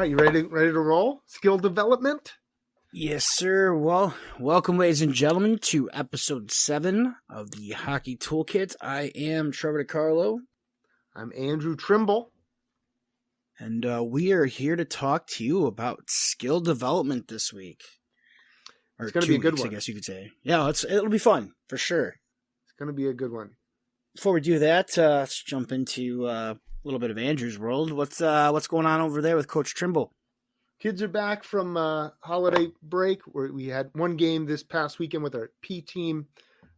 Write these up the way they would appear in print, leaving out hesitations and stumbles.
right, you ready to roll? Skill development? Yes, sir. Well, welcome, ladies and gentlemen, to episode 7 of the Hockey Toolkit. I am Trevor DiCarlo. I'm Andrew Trimble. And we are here to talk to you about skill development this week. Or it's going to be a good weeks, one. I guess you could say. Yeah, it'll be fun, for sure. It's going to be a good one. Before we do that, let's jump into a little bit of Andrew's world. What's going on over there with Coach Trimble? Kids are back from holiday break. We had one game this past weekend with our P team.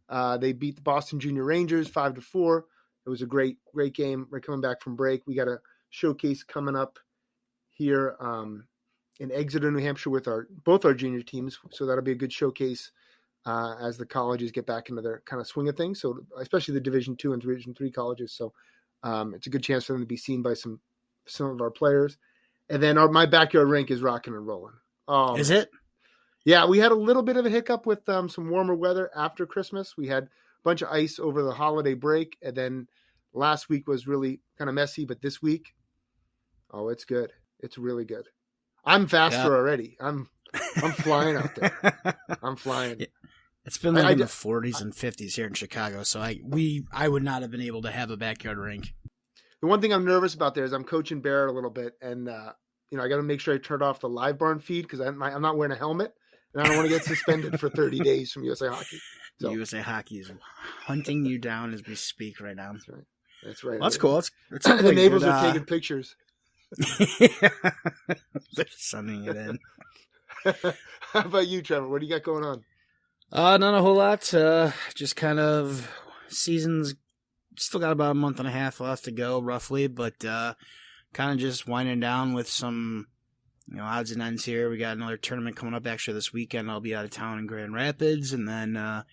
They beat the Boston Junior Rangers 5-4. It was a great game. We're coming back from break. We got a showcase coming up here in Exeter, New Hampshire, with both our junior teams. So that'll be a good showcase as the colleges get back into their kind of swing of things. So especially the Division II and Division III colleges. So it's a good chance for them to be seen by some of our players. And then my backyard rink is rocking and rolling. Is it? Yeah, we had a little bit of a hiccup with some warmer weather after Christmas. We had a bunch of ice over the holiday break, and then last week was really kind of messy. But this week, it's good. It's really good. I'm faster already. I'm flying out there. I'm flying. Yeah. It's been in the 40s and 50s here in Chicago, so I would not have been able to have a backyard rink. The one thing I'm nervous about there is I'm coaching Barrett a little bit, and I got to make sure I turn off the live barn feed because I'm not wearing a helmet, and I don't want to get suspended for 30 days from USA Hockey. So. USA Hockey is hunting you down as we speak right now. That's right. Well, that's cool. It's the neighbors are taking pictures. They're sending it in. How about you, Trevor? What do you got going on? Not a whole lot. Just kind of seasons. Still got about a month and a half left to go, roughly, but kind of just winding down with some, odds and ends here. We got another tournament coming up actually this weekend. I'll be out of town in Grand Rapids, and then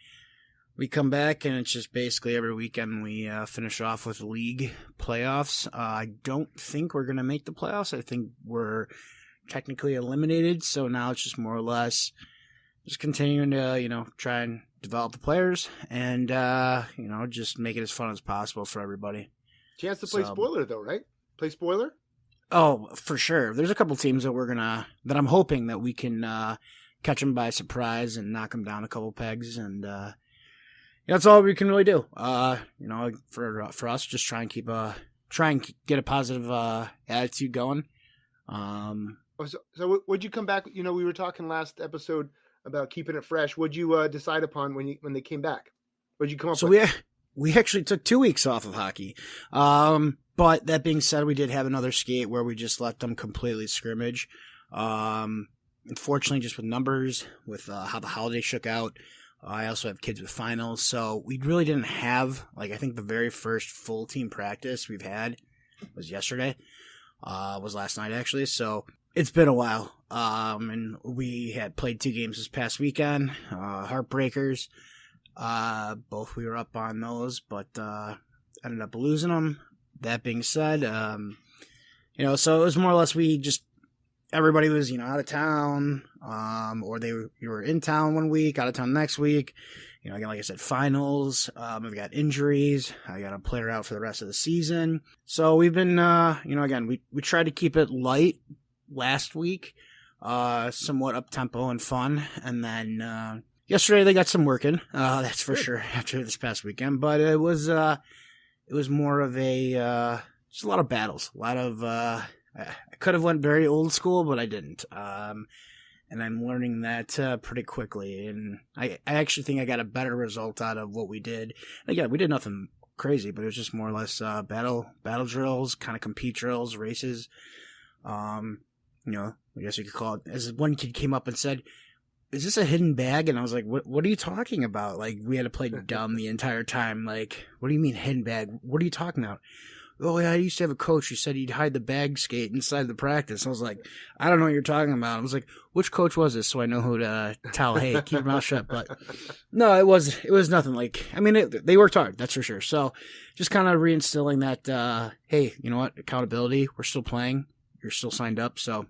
we come back, and it's just basically every weekend we finish off with league playoffs. I don't think we're going to make the playoffs. I think we're technically eliminated, so now it's just more or less just continuing to, try and develop the players and, just make it as fun as possible for everybody. Chance to play spoiler, though, right? Play spoiler? Oh, for sure. There's a couple teams that that I'm hoping that we can catch them by surprise and knock them down a couple pegs. And that's all we can really do. For us, just try and get a positive attitude going. So would you come back? We were talking last episode about keeping it fresh. What'd you decide upon when they came back? What'd you come up with? So we actually took 2 weeks off of hockey. But that being said, we did have another skate where we just let them completely scrimmage. Unfortunately, just with numbers, with how the holiday shook out, I also have kids with finals. So we really didn't have, I think the very first full team practice we've had was yesterday. Was last night, actually. So it's been a while. And we had played 2 games this past weekend, heartbreakers. Both we were up on those, but ended up losing them. That being said, so it was more or less everybody was, out of town, or you were in town one week, out of town next week. Again, like I said, finals, we've got injuries. I got a player out for the rest of the season. So we've been, again, we tried to keep it light last week, somewhat up-tempo and fun. And then yesterday they got some working, that's for sure, after this past weekend. But it was more of just a lot of battles, a lot of, I could have went very old school, but I didn't. And I'm learning that pretty quickly. And I actually think I got a better result out of what we did. Again, we did nothing crazy, but it was just more or less battle drills, kind of compete drills, races. I guess you could call it. As one kid came up and said, "Is this a hidden bag?" And I was like, what are you talking about? We had to play dumb the entire time. What do you mean hidden bag? What are you talking about? Oh, yeah, I used to have a coach who said he'd hide the bag skate inside the practice. I was like, I don't know what you're talking about. I was like, which coach was this? So I know who to tell, hey, keep your mouth shut. But no, it was nothing they worked hard, that's for sure. So just kind of reinstilling that, hey, you know what? Accountability. We're still playing. You're still signed up. So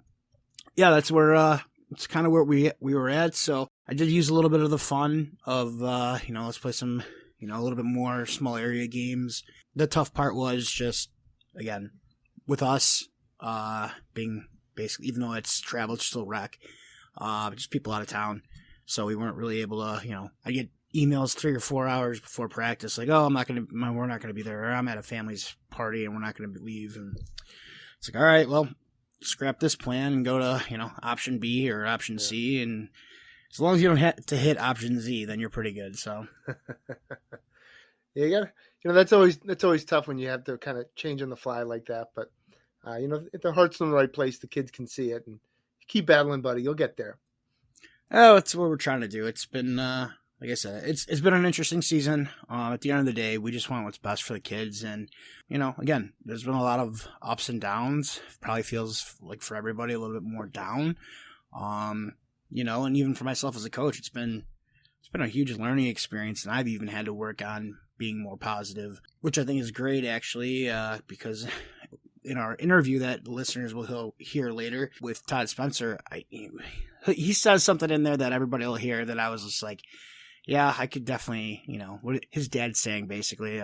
yeah, that's where, it's kind of where we were at. So I did use a little bit of the fun of, let's play some, a little bit more small area games. The tough part was just, again, with us being basically, even though it's travel, it's still rec. Just people out of town. So we weren't really able to, I get emails 3 or 4 hours before practice, like, oh, we're not going to be there. Or I'm at a family's party and we're not going to leave. And it's like, all right, well, scrap this plan and go to, option B or option C. And as long as you don't have to hit option Z, then you're pretty good. So yeah, you got that's always tough when you have to kind of change on the fly like that. But if the heart's in the right place, the kids can see it, and keep battling, buddy. You'll get there. Oh, it's what we're trying to do. It's been, like I said, it's been an interesting season. At the end of the day, we just want what's best for the kids. And, again, there's been a lot of ups and downs. It probably feels like for everybody a little bit more down. And even for myself as a coach, it's been a huge learning experience. And I've even had to work on being more positive, which I think is great, actually, because in our interview that listeners will hear later with Todd Spencer, he says something in there that everybody will hear that I was just like, yeah, I could definitely, what his dad's saying basically,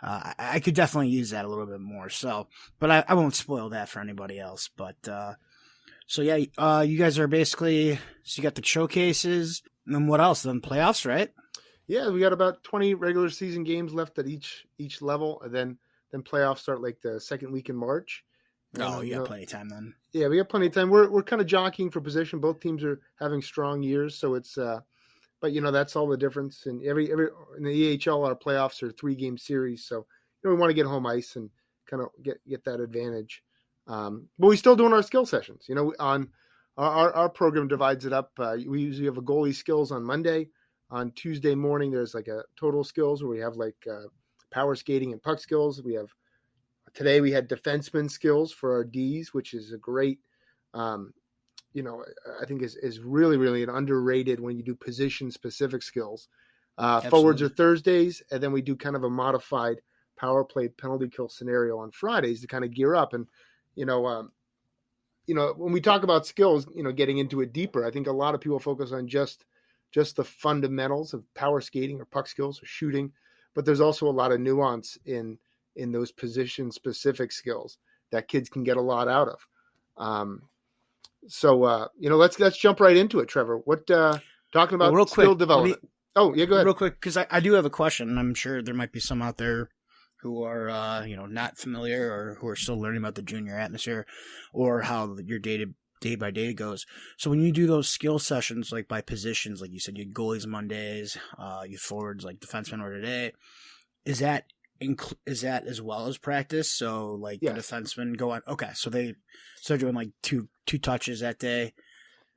I could definitely use that a little bit more. So, but I won't spoil that for anybody else. But, so yeah, you guys are basically, so you got the showcases, and then what else? Then playoffs, right? Yeah, we got about 20 regular season games left at each level, and then playoffs start like the second week in March. Oh, you got plenty of time then. Yeah, we got plenty of time. We're kind of jockeying for position. Both teams are having strong years, so it's but that's all the difference. And every in the EHL, our playoffs are 3-game series, so we want to get home ice and kind of get that advantage. But we're still doing our skill sessions. On our program divides it up. We usually have a goalie skills on Monday. On Tuesday morning, there's like a total skills where we have like power skating and puck skills. Today we had defenseman skills for our Ds, which is a great, I think is really, really an underrated when you do position specific skills. Forwards are Thursdays, and then we do kind of a modified power play penalty kill scenario on Fridays to kind of gear up. And, when we talk about skills, getting into it deeper, I think a lot of people focus on just the fundamentals of power skating or puck skills or shooting, but there's also a lot of nuance in those position specific skills that kids can get a lot out of. Let's jump right into it, Trevor. What talking about real skill quick, development? Go ahead. Real quick, because I do have a question, and I'm sure there might be some out there who are not familiar or who are still learning about the junior atmosphere or how your day by day goes. So when you do those skill sessions, like by positions, like you said, you had goalies Mondays, you forwards like defensemen or today, is that as well as practice? So like the defensemen go on. Okay, so they're doing like two touches that day.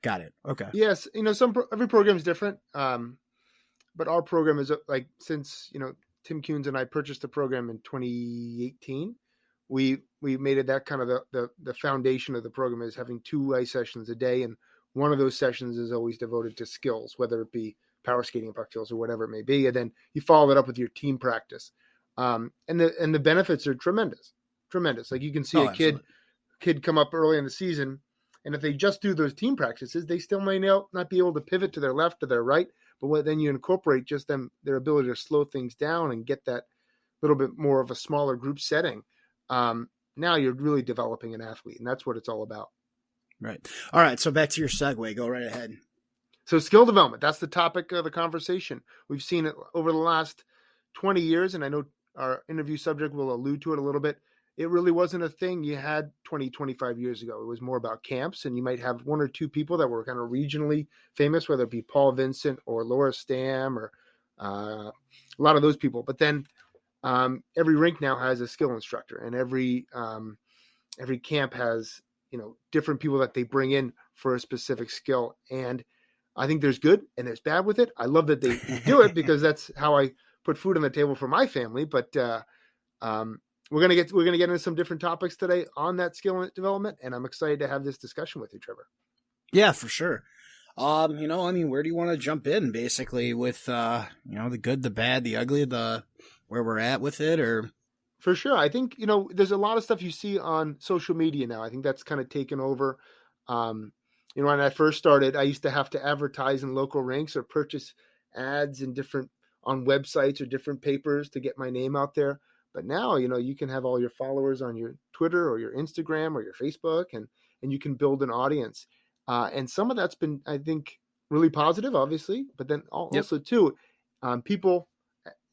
Got it. Okay. Yes, every program is different, but our program is like since Tim Kuhns and I purchased the program in 2018. We made it that kind of the foundation of the program is having 2 ice sessions a day, and one of those sessions is always devoted to skills, whether it be power skating, puck skills, or whatever it may be, and then you follow that up with your team practice. And the benefits are tremendous. Like you can see a kid come up early in the season, and if they just do those team practices, they still may not be able to pivot to their left or their right. But then you incorporate just their ability to slow things down and get that little bit more of a smaller group setting. Now you're really developing an athlete, and that's what it's all about. Right. All right. So back to your segue. Go right ahead. So skill development, that's the topic of the conversation. We've seen it over the last 20 years, and I know our interview subject will allude to it a little bit. It really wasn't a thing you had 20, 25 years ago. It was more about camps, and you might have 1 or 2 people that were kind of regionally famous, whether it be Paul Vincent or Laura Stam or a lot of those people. But then every rink now has a skill instructor, and every camp has different people that they bring in for a specific skill. And I think there's good and there's bad with it. I love that they do it because that's how I put food on the table for my family. But we're gonna get into some different topics today on that skill development, and I'm excited to have this discussion with you, Trevor. Yeah, for sure. Where do you want to jump in basically with the good, the bad, the ugly, where we're at with it? Or for sure, I think there's a lot of stuff you see on social media now. I think that's kind of taken over. When I first started, I used to have to advertise in local rinks or purchase ads on websites or different papers to get my name out there. But now, you can have all your followers on your Twitter or your Instagram or your Facebook, and and you can build an audience. And some of that's been, I think, really positive, obviously, but then also too, people,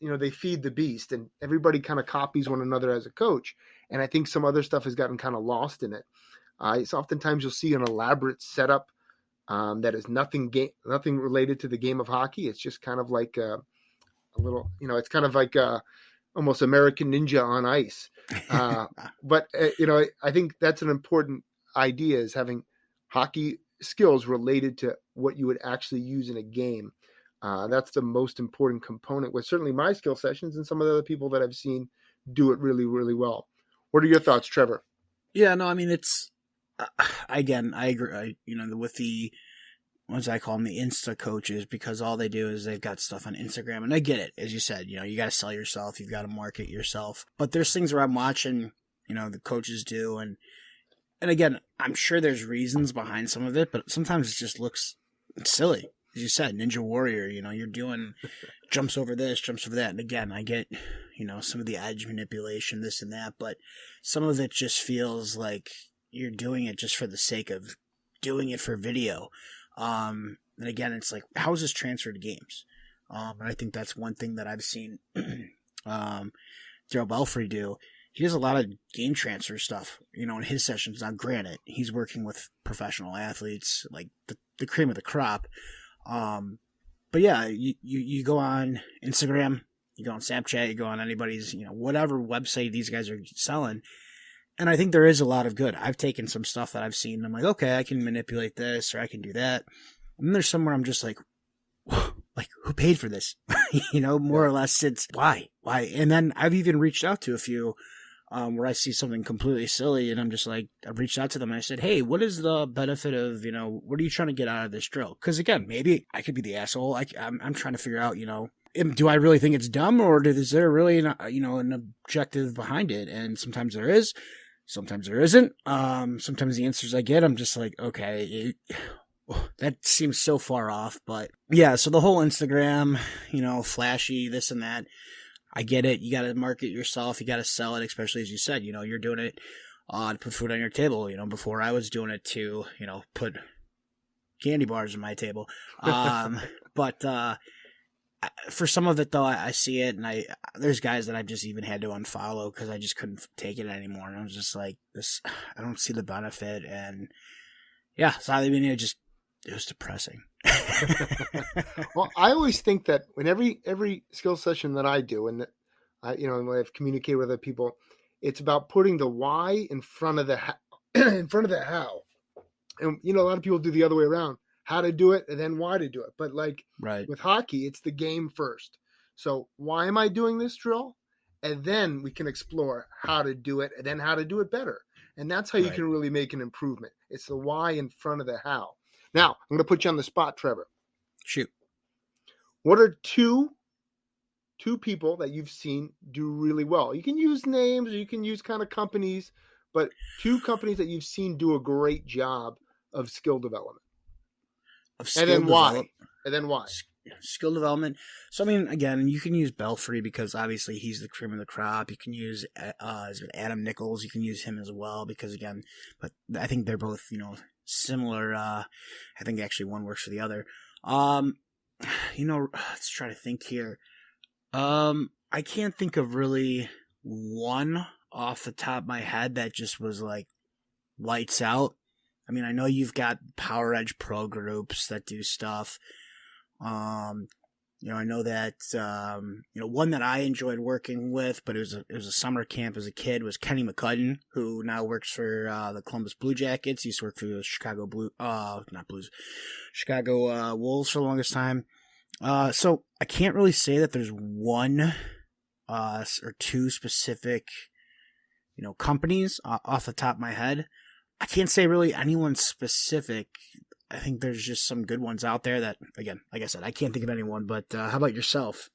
they feed the beast, and everybody kind of copies one another as a coach. And I think some other stuff has gotten kind of lost in it. So oftentimes you'll see an elaborate setup that is nothing related to the game of hockey. It's just kind of like a little, it's kind of like almost American Ninja on ice. But I think that's an important idea, is having hockey skills related to what you would actually use in a game. That's the most important component with certainly my skill sessions, and some of the other people that I've seen do it really, really well. What are your thoughts, Trevor? Yeah, no, I mean, it's, again, I agree, with the ones I call them the Insta coaches, because all they do is they've got stuff on Instagram, and I get it. As you said, you got to sell yourself, you've got to market yourself, but there's things where I'm watching, the coaches do, and again, I'm sure there's reasons behind some of it, but sometimes it just looks silly. As you said, Ninja Warrior, you're doing jumps over this, jumps over that. And again, I get, some of the edge manipulation, this and that, but some of it just feels like you're doing it just for the sake of doing it for video. And again, it's like, how is this transferred to games? And I think that's one thing that I've seen Daryl Belfry do. He does a lot of game transfer stuff, in his sessions. Now, granted, he's working with professional athletes, like the cream of the crop. But yeah, you go on Instagram, you go on Snapchat, you go on anybody's, whatever website these guys are selling. And I think there is a lot of good. I've taken some stuff that I've seen, and I'm like, okay, I can manipulate this, or I can do that. And then there's somewhere I'm just like, who paid for this? More or less, it's why? And then I've even reached out to a few, where I see something completely silly, and I'm just like, I've reached out to them and I said, hey, what is the benefit of, what are you trying to get out of this drill? Because again, maybe I could be the asshole. I'm trying to figure out, do I really think it's dumb, or is there really an objective behind it? And sometimes there is, sometimes there isn't. Sometimes the answers I get, I'm just like, okay, that seems so far off. But yeah, so the whole Instagram, flashy, this and that, I get it. You got to market yourself. You got to sell it, especially as you said, you're doing it to put food on your table. Before I was doing it to, put candy bars on my table. But for some of it, though, I see it, and there's guys that I've just even had to unfollow because I just couldn't take it anymore. And I was just like, I don't see the benefit. And yeah, so I mean, it was depressing. Well, I always think that when every skill session that I do, and and when I've communicated with other people, it's about putting the why in front of the in front of the how. And a lot of people do the other way around: how to do it and then why to do it. But with hockey, it's the game first. So why am I doing this drill? And then we can explore how to do it, and then how to do it better. And that's how you can really make an improvement. It's the why in front of the how. Now, I'm going to put you on the spot, Trevor. Shoot. What are two people that you've seen do really well? You can use names, or you can use kind of companies, but two companies that you've seen do a great job of skill development. And then why? Skill development. So, I mean, again, you can use Belfry because obviously he's the cream of the crop. You can use Adam Nichols. You can use him as well because, again, but I think they're both, similar. I think actually one works for the other. Let's try to think here. I can't think of really one off the top of my head that just was like lights out. I mean, I know you've got Power Edge Pro groups that do stuff. I know that, one that I enjoyed working with, but it was a summer camp as a kid, was Kenny McCudden, who now works for, the Columbus Blue Jackets. He used to work for the Chicago Wolves for the longest time. So I can't really say that there's one, or two specific, companies off the top of my head. I can't say really anyone specific. I think there's just some good ones out there that, again, like I said, I can't think of anyone, but how about yourself?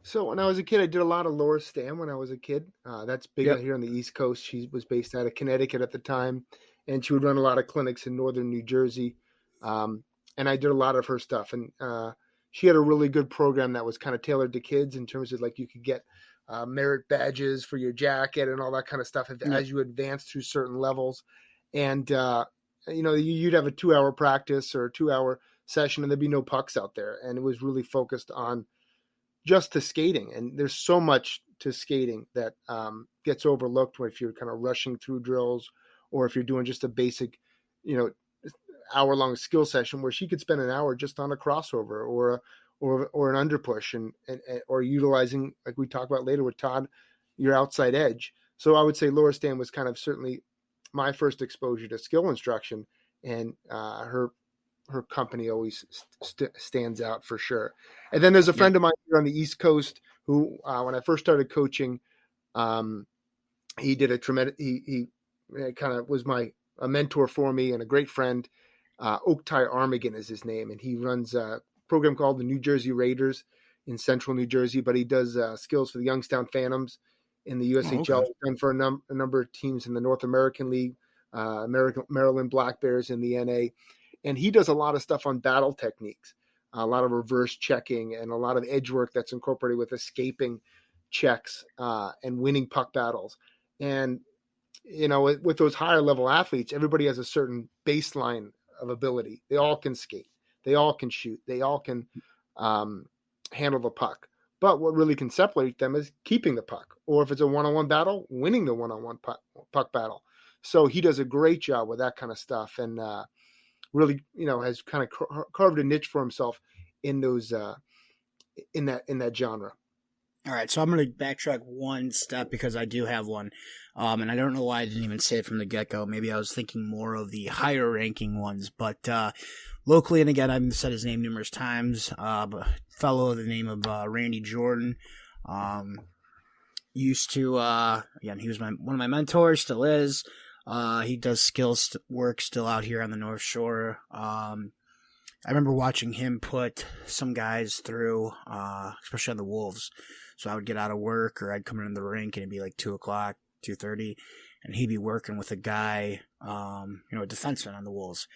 So when I was a kid, I did a lot of Laura Stam when I was a kid. That's big out here on the East Coast. She was based out of Connecticut at the time, and she would run a lot of clinics in northern New Jersey. And I did a lot of her stuff. And she had a really good program that was kind of tailored to kids in terms of like you could get merit badges for your jacket and all that kind of stuff Yep. as you advance through certain levels. And, you'd have a 2-hour practice or a 2-hour session and there'd be no pucks out there. And it was really focused on just the skating. And there's so much to skating that gets overlooked if you're kind of rushing through drills or if you're doing just a basic, hour-long skill session where she could spend an hour just on a crossover or an underpush and or utilizing, like we talk about later with Todd, your outside edge. So I would say Laura Stan was kind of certainly my first exposure to skill instruction, and her company always stands out for sure. And then there's a friend of mine here on the East Coast who, when I first started coaching, he did a tremendous. He kind of was a mentor for me and a great friend. Oaktai Armigan is his name, and he runs a program called the New Jersey Raiders in Central New Jersey. But he does skills for the Youngstown Phantoms in the USHL. Oh, okay. Done for a number of teams in the North American League, Maryland Black Bears in the NA. And he does a lot of stuff on battle techniques, a lot of reverse checking and a lot of edge work that's incorporated with escaping checks and winning puck battles. And, with those higher level athletes, everybody has a certain baseline of ability. They all can skate. They all can shoot. They all can handle the puck. But what really can separate them is keeping the puck. Or if it's a one-on-one battle, winning the one-on-one puck battle. So he does a great job with that kind of stuff. And, really, has kind of carved a niche for himself in those in that genre. All right, so I'm going to backtrack one step because I do have one, and I don't know why I didn't even say it from the get-go. Maybe I was thinking more of the higher-ranking ones, but locally, and again, I've said his name numerous times, a fellow of the name of Randy Jordan, used to, again, he was one of my mentors, still is. He does skills work still out here on the North Shore. I remember watching him put some guys through, especially on the Wolves. So I would get out of work or I'd come into the rink and it'd be like 2 o'clock, 2:30, and he'd be working with a guy, a defenseman on the Wolves,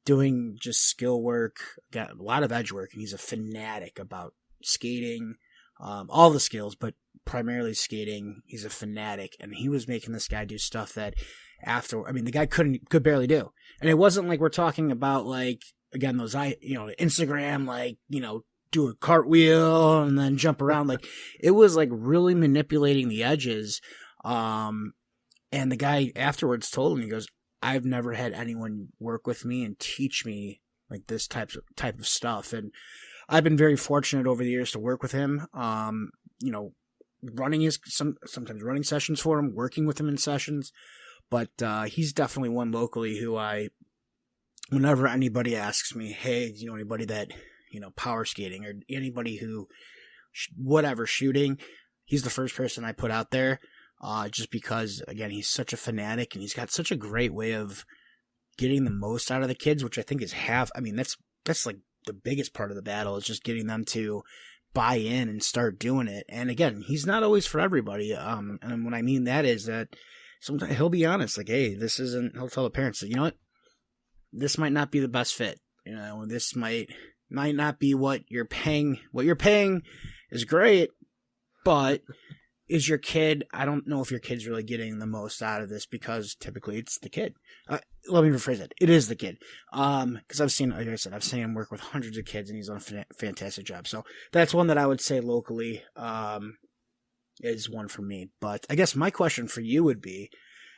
doing just skill work, got a lot of edge work, and he's a fanatic about skating, all the skills, but primarily skating. He's a fanatic, and he was making this guy do stuff that the guy could barely do. And it wasn't like we're talking about again, those Instagram, do a cartwheel and then jump around. It was really manipulating the edges. And the guy afterwards told him, he goes, I've never had anyone work with me and teach me this type of stuff. And I've been very fortunate over the years to work with him. Running sometimes running sessions for him, working with him in sessions. But he's definitely one locally who whenever anybody asks me, hey, do you know anybody that, power skating or anybody who, whatever, shooting, he's the first person I put out there, just because, again, he's such a fanatic and he's got such a great way of getting the most out of the kids, which I think is that's the biggest part of the battle is just getting them to buy in and start doing it. And again, he's not always for everybody. And what I mean that is that sometimes he'll be honest, hey, he'll tell the parents that, you know what, this might not be the best fit. This might not be what you're paying. What you're paying is great, but is your kid, I don't know if your kid's really getting the most out of this because typically it's the kid. Let me rephrase it. It is the kid. Because I've seen him work with hundreds of kids and he's done a fantastic job. So that's one that I would say locally, is one for me. But I guess my question for you would be,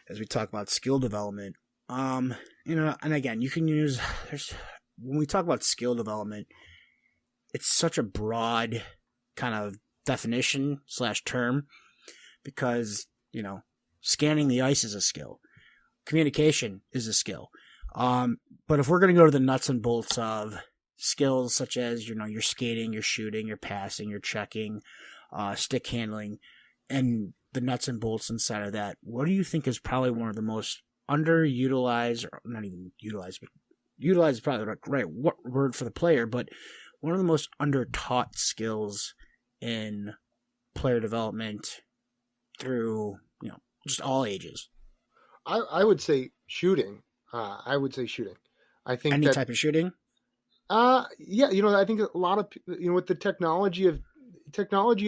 as we talk about skill development, and again, you can use, when we talk about skill development, it's such a broad kind of definition / term because, scanning the ice is a skill. Communication is a skill. But if we're going to go to the nuts and bolts of skills such as, your skating, your shooting, your passing, your checking, stick handling, and the nuts and bolts inside of that, what do you think is probably one of the most underutilized, or not even utilized, but utilized is probably the right word for the player, but one of the most under-taught skills in player development through, just all ages? I would say shooting. I think any type of shooting. Yeah. I think a lot of with the technology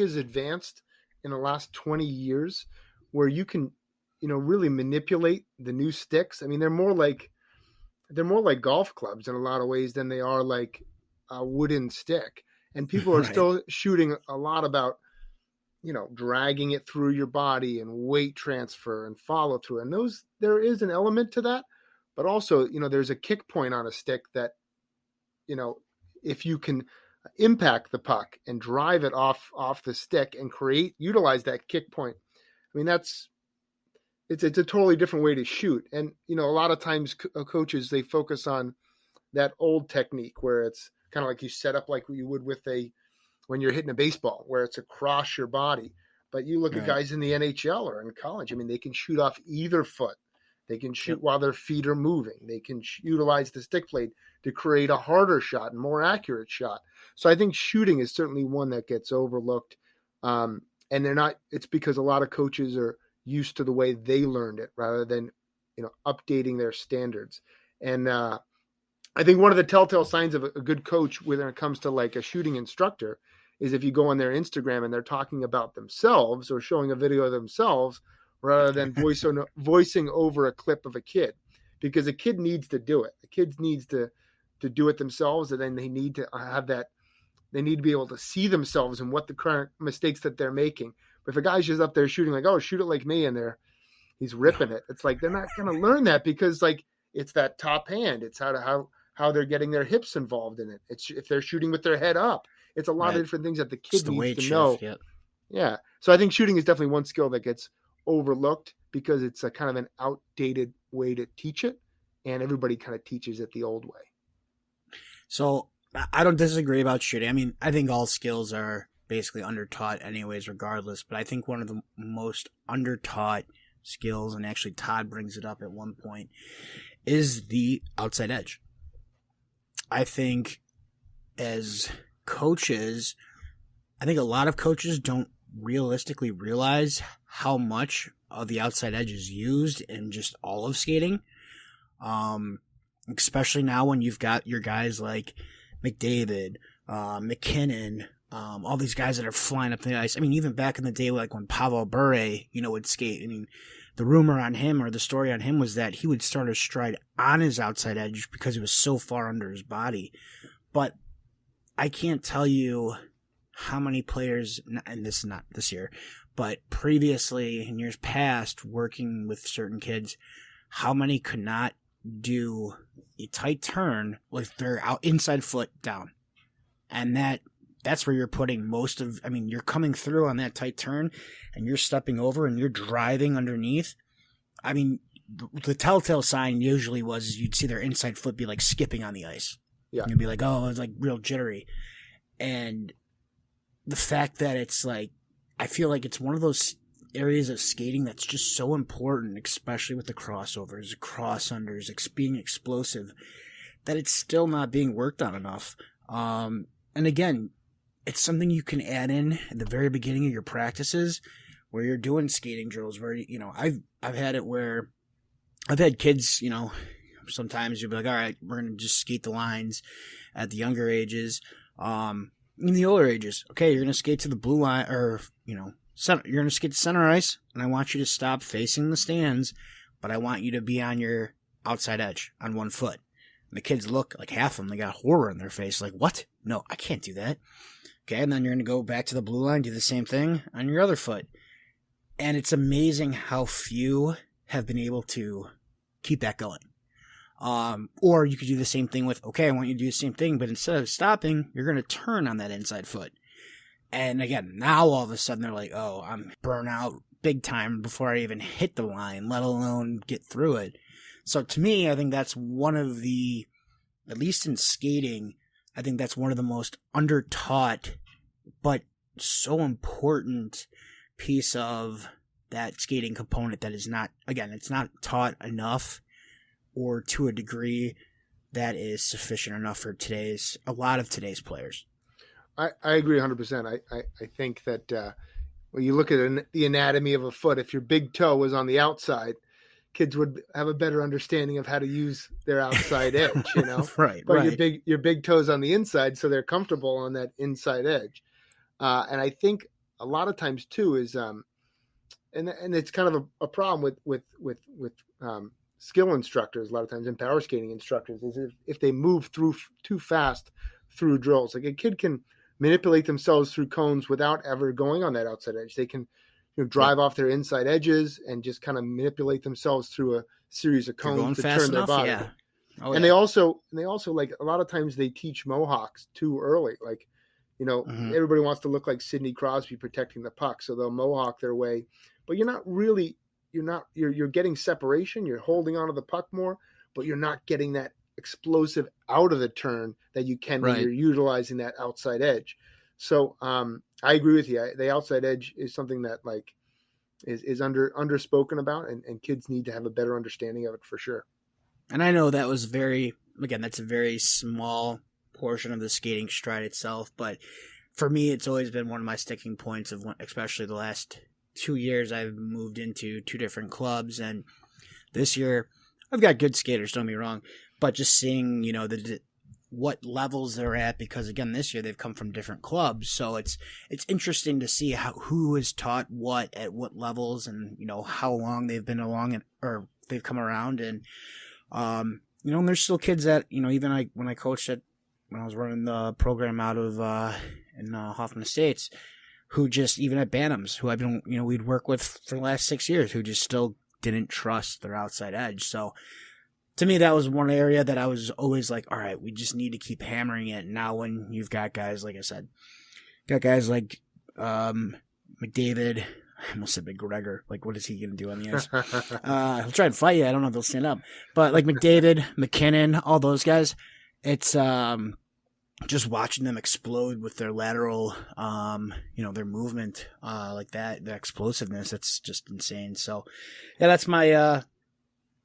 is advanced, in the last 20 years where you can, really manipulate the new sticks. I mean, they're more like golf clubs in a lot of ways than they are like a wooden stick. And people are Right. still shooting a lot about, dragging it through your body and weight transfer and follow through. And there is an element to that, but also, there's a kick point on a stick that, if you can impact the puck and drive it off the stick and utilize that kick point. I mean, it's a totally different way to shoot. And, a lot of times coaches, they focus on that old technique where it's kind of like you set up like you would when you're hitting a baseball, where it's across your body. But you look at guys in the NHL or in college, I mean, they can shoot off either foot. They can shoot while their feet are moving. They can utilize the stick blade to create a harder shot and more accurate shot. So I think shooting is certainly one that gets overlooked. And it's because a lot of coaches are used to the way they learned it rather than, updating their standards. And I think one of the telltale signs of a good coach when it comes to like a shooting instructor is if you go on their Instagram and they're talking about themselves or showing a video of themselves rather than voicing over a clip of a kid, because a kid needs to do it. The kids needs to do it themselves, and then they need to have that. They need to be able to see themselves and what the current mistakes that they're making. But if a guy's just up there shooting like, oh, shoot it like me, and he's ripping it, it's like they're not going to learn that because like it's that top hand. It's how they're getting their hips involved in it. It's if they're shooting with their head up. It's a lot of different things that the kid needs to know. Yeah. So I think shooting is definitely one skill that gets overlooked because it's a kind of an outdated way to teach it, and everybody kind of teaches it the old way. So I don't disagree about shooting. I mean, I think all skills are basically undertaught anyways, regardless. But I think one of the most undertaught skills, and actually Todd brings it up at one point, is the outside edge. I think as coaches, I think a lot of coaches don't realistically realize how much of the outside edge is used in just all of skating. Especially now when you've got your guys like McDavid, McKinnon, all these guys that are flying up the ice. I mean, even back in the day, like when Pavel Bure, would skate. I mean, the rumor on him or the story on him was that he would start his stride on his outside edge because it was so far under his body. But I can't tell you how many players, and this is not this year, but previously in years past, working with certain kids, how many could not do a tight turn with their inside foot down. And that's where you're putting most of, I mean, you're coming through on that tight turn and you're stepping over and you're driving underneath. I mean, the telltale sign usually was you'd see their inside foot be like skipping on the ice. Yeah. And you'd be like, oh, it's like real jittery. And the fact that it's like, I feel like it's one of those areas of skating that's just so important, especially with the crossovers, cross-unders, being explosive, that it's still not being worked on enough. And again, it's something you can add in at the very beginning of your practices where you're doing skating drills where, I've had it where I've had kids, sometimes you'll be like, all right, we're going to just skate the lines at the younger ages. In the older ages, okay, you're going to skate to the blue line or, you're going to skate to center ice, and I want you to stop facing the stands, but I want you to be on your outside edge on one foot. And the kids look, like half of them, they got horror in their face, like, what? No, I can't do that. Okay, and then you're going to go back to the blue line, do the same thing on your other foot. And it's amazing how few have been able to keep that going. Or you could do the same thing with, okay, I want you to do the same thing, but instead of stopping, you're going to turn on that inside foot. And again, now all of a sudden they're like, oh, I'm burnt out big time before I even hit the line, let alone get through it. So to me, I think that's one of the, at least in skating, I think that's one of the most undertaught, but so important piece of that skating component that is not, again, it's not taught enough or to a degree that is sufficient enough for a lot of today's players. I agree 100%. I think that when you look at the anatomy of a foot, if your big toe was on the outside, kids would have a better understanding of how to use their outside edge, Right. But right. your big toe's on the inside, so they're comfortable on that inside edge. And I think a lot of times too is and it's kind of a problem with skill instructors a lot of times, and power skating instructors, is if they move through too fast through drills. Like a kid can manipulate themselves through cones without ever going on that outside edge. They can drive off their inside edges and just kind of manipulate themselves through a series of cones to turn their body. Yeah. And they also like a lot of times they teach mohawks too early. Like, everybody wants to look like Sidney Crosby protecting the puck, so they'll mohawk their way. But you're getting separation. You're holding onto the puck more, but you're not getting that explosive out of the turn that you can when you're utilizing that outside edge. So I agree with you. The outside edge is something that like is underspoken about, and kids need to have a better understanding of it for sure. And I know that was that's a very small portion of the skating stride itself, but for me, it's always been one of my sticking points of especially the last 2 years. I've moved into 2 different clubs, and this year I've got good skaters, don't get me wrong, but just seeing, what levels they're at, because again, this year they've come from different clubs. So it's interesting to see who is taught what at what levels, and, how long they've been along or they've come around. And, and there's still kids that, even when I coached when I was running the program out of, in Hoffman Estates, who just, even at Bantams, who I've been, we'd work with for the last 6 years, who just still didn't trust their outside edge. So to me, that was one area that I was always like, all right, we just need to keep hammering it. Now when you've got guys, like I said, like McDavid, I almost said McGregor. Like, what is he going to do on the ice? He'll try and fight you. I don't know if he'll stand up. But like McDavid, McKinnon, all those guys, it's just watching them explode with their lateral, their movement, like that, the explosiveness. It's just insane. So, yeah, that's my.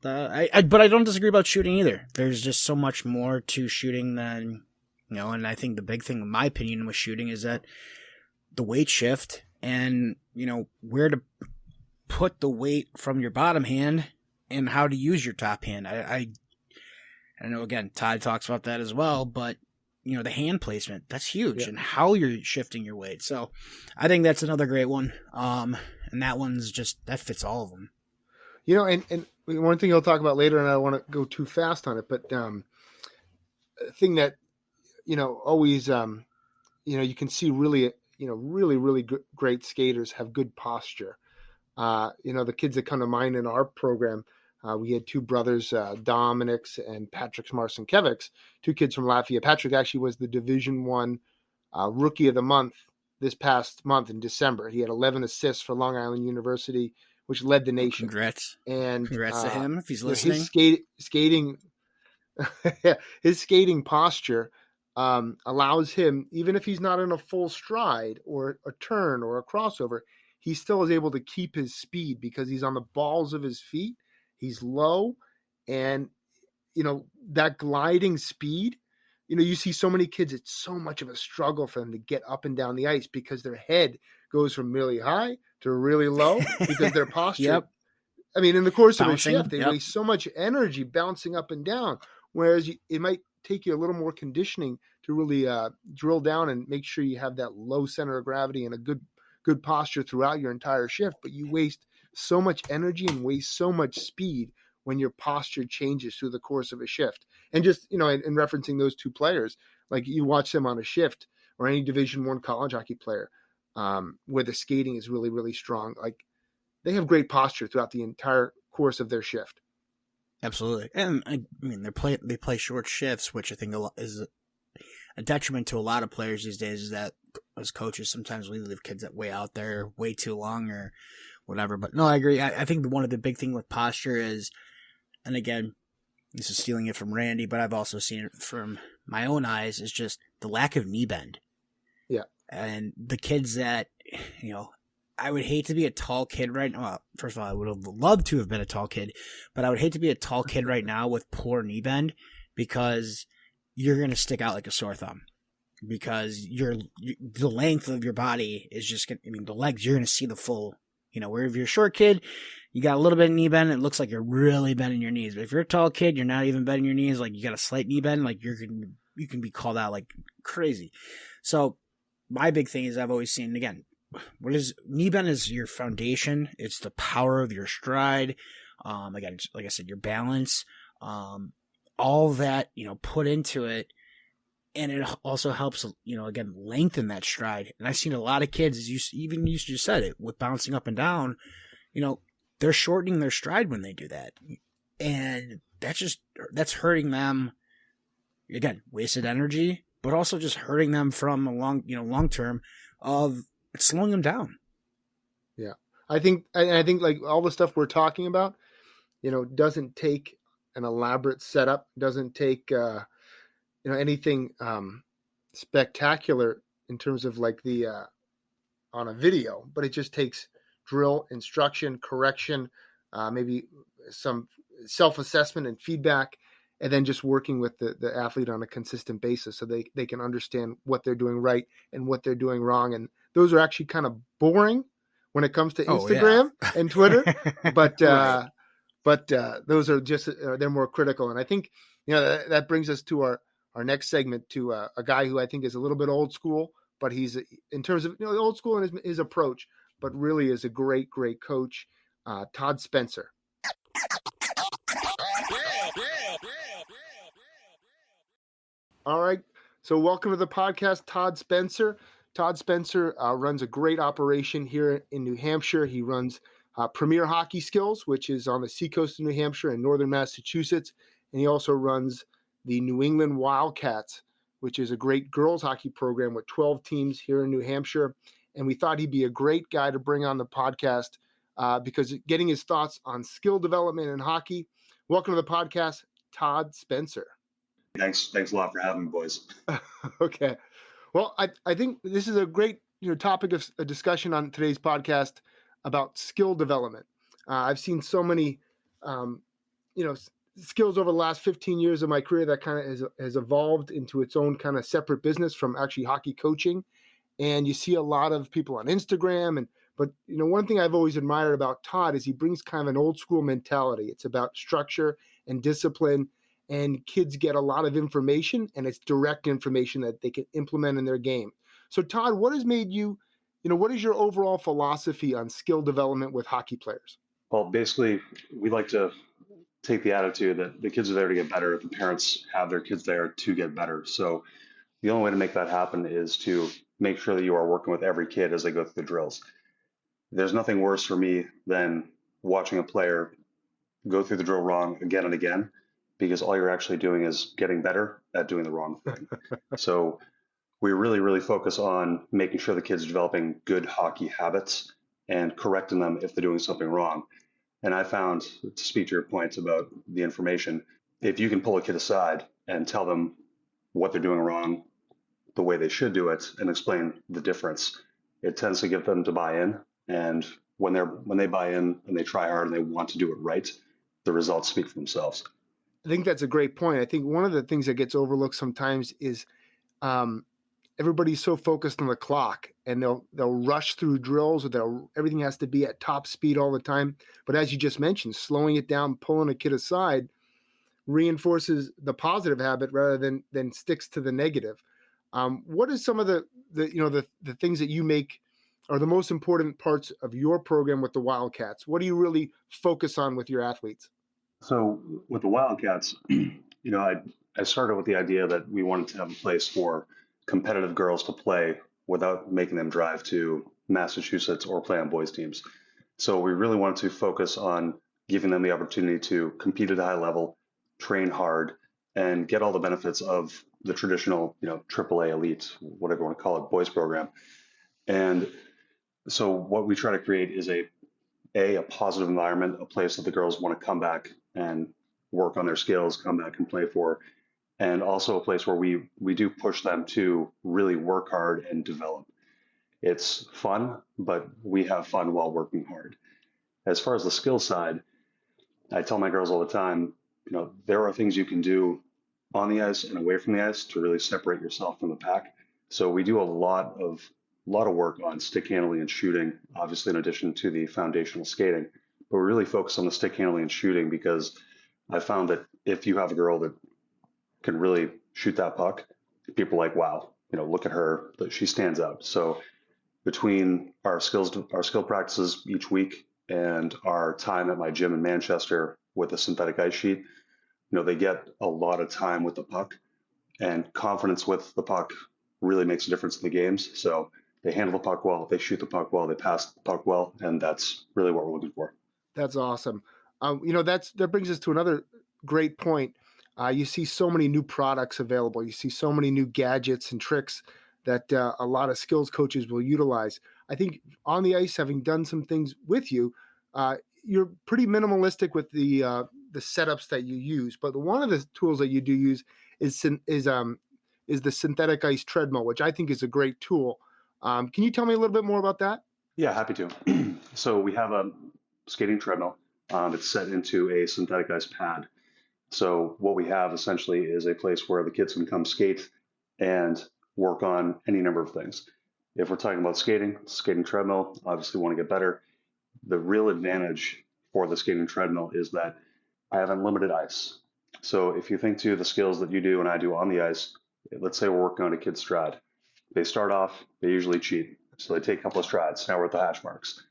But I don't disagree about shooting either. There's just so much more to shooting than, and I think the big thing, in my opinion, with shooting is that the weight shift and, where to put the weight from your bottom hand and how to use your top hand. I know, again, Todd talks about that as well, but, the hand placement, that's huge, and how you're shifting your weight. So I think that's another great one. And that one's that fits all of them. And one thing I'll talk about later, and I don't want to go too fast on it, but a thing that, always, you can see really, really great skaters have good posture. The kids that come to mind in our program, we had 2 brothers, Dominics and Patrick Marcinkiewicz, 2 kids from Latvia. Patrick actually was the Division I Rookie of the Month this past month in December. He had 11 assists for Long Island University, which led the nation. Congrats. And congrats to him if he's listening. His skating posture allows him, even if he's not in a full stride or a turn or a crossover, he still is able to keep his speed because he's on the balls of his feet. He's low, and, that gliding speed, you see so many kids, it's so much of a struggle for them to get up and down the ice because their head goes from really high to really low because their posture. I mean, in the course of a shift, they waste so much energy bouncing up and down, whereas it might take you a little more conditioning to really drill down and make sure you have that low center of gravity and a good posture throughout your entire shift. But you waste so much energy and waste so much speed when your posture changes through the course of a shift. And just, in referencing those 2 players, like you watch them on a shift, or any Division I college hockey player, where the skating is really, really strong. Like, they have great posture throughout the entire course of their shift. Absolutely. And I mean, they play short shifts, which I think is a detriment to a lot of players these days, is that as coaches, sometimes we leave kids that way out there way too long or whatever. But no, I agree. I think one of the big thing with posture is, and again, this is stealing it from Randy, but I've also seen it from my own eyes, is just the lack of knee bend. Yeah. And the kids that, I would hate to be a tall kid right now. Well, first of all, I would have loved to have been a tall kid, but I would hate to be a tall kid right now with poor knee bend, because you're going to stick out like a sore thumb, because the length of your body is just the legs, you're going to see the full, where if you're a short kid, you got a little bit of knee bend, it looks like you're really bending your knees. But if you're a tall kid, you're not even bending your knees, like you got a slight knee bend, like you can be called out like crazy. So my big thing is, I've always seen, again, what is knee bend is your foundation. It's the power of your stride. Again, like I said, your balance, all that, put into it. And it also helps, again, lengthen that stride. And I've seen a lot of kids, as you just said it, with bouncing up and down, they're shortening their stride when they do that. And that's hurting them. Again, wasted energy, but also just hurting them from a long term of slowing them down. Yeah. I think like all the stuff we're talking about, doesn't take an elaborate setup, doesn't take, anything spectacular in terms of like the on a video, but it just takes drill, instruction, correction, maybe some self-assessment and feedback, and then just working with the athlete on a consistent basis so they can understand what they're doing right and what they're doing wrong. And those are actually kind of boring when it comes to Instagram and Twitter, but right. But those are just they're more critical. And I think that brings us to our next segment, to a guy who I think is a little bit old school, but he's, in terms of old school in his approach, but really is a great coach, Todd Spencer. All right, so welcome to the podcast, Todd Spencer. Todd Spencer runs a great operation here in New Hampshire. He runs Premier Hockey Skills, which is on the seacoast of New Hampshire and northern Massachusetts, and he also runs the New England Wildcats, which is a great girls hockey program with 12 teams here in New Hampshire. And we thought he'd be a great guy to bring on the podcast because getting his thoughts on skill development in hockey. Welcome to the podcast, Todd Spencer. Thanks a lot for having me, boys. Okay. Well, I think this is a great topic of a discussion on today's podcast about skill development. I've seen so many skills over the last 15 years of my career that kind of has evolved into its own kind of separate business from actually hockey coaching. And you see a lot of people on Instagram. But one thing I've always admired about Todd is he brings kind of an old school mentality. It's about structure and discipline, and kids get a lot of information, and it's direct information that they can implement in their game. So Todd, what has made you, what is your overall philosophy on skill development with hockey players? Well, basically, we like to take the attitude that the kids are there to get better. The parents have their kids there to get better. So the only way to make that happen is to make sure that you are working with every kid as they go through the drills. There's nothing worse for me than watching a player go through the drill wrong again and again, because all you're actually doing is getting better at doing the wrong thing. So we really, really focus on making sure the kids are developing good hockey habits and correcting them if they're doing something wrong. And I found, to speak to your points about the information, if you can pull a kid aside and tell them what they're doing wrong, the way they should do it, and explain the difference, it tends to get them to buy in. And when they buy in and they try hard and they want to do it right, the results speak for themselves. I think that's a great point. I think one of the things that gets overlooked sometimes is everybody's so focused on the clock, and they'll rush through drills, or everything has to be at top speed all the time. But as you just mentioned, slowing it down, pulling a kid aside, reinforces the positive habit rather than sticks to the negative. What is some of the things that you make are the most important parts of your program with the Wildcats? What do you really focus on with your athletes? So with the Wildcats, I started with the idea that we wanted to have a place for competitive girls to play without making them drive to Massachusetts or play on boys teams. So we really wanted to focus on giving them the opportunity to compete at a high level, train hard, and get all the benefits of the traditional, AAA elite, whatever you want to call it, boys program. And so what we try to create is a positive environment, a place that the girls want to come back and work on their skills, come back and play for, and also a place where we do push them to really work hard and develop. It's fun, but we have fun while working hard. As far as the skill side, I tell my girls all the time, there are things you can do on the ice and away from the ice to really separate yourself from the pack. So we do a lot of work on stick handling and shooting, obviously in addition to the foundational skating. But we really focus on the stick handling and shooting because I found that if you have a girl that can really shoot that puck, people are like, wow, look at her, she stands out. So between our skill practices each week and our time at my gym in Manchester with a synthetic ice sheet, they get a lot of time with the puck, and confidence with the puck really makes a difference in the games. So they handle the puck well, they shoot the puck well, they pass the puck well, and that's really what we're looking for. That's awesome. That brings us to another great point. You see so many new products available. You see so many new gadgets and tricks that a lot of skills coaches will utilize. I think on the ice, having done some things with you, you're pretty minimalistic with the setups that you use. But one of the tools that you do use is the synthetic ice treadmill, which I think is a great tool. Can you tell me a little bit more about that? Yeah, happy to. So we have a skating treadmill. It's set into a synthetic ice pad. So what we have essentially is a place where the kids can come skate and work on any number of things. If we're talking about skating treadmill, obviously want to get better. The real advantage for the skating treadmill is that I have unlimited ice. So if you think to the skills that you do and I do on the ice, let's say we're working on a kid's stride. They start off, they usually cheat. So they take a couple of strides. Now we're at the hash marks.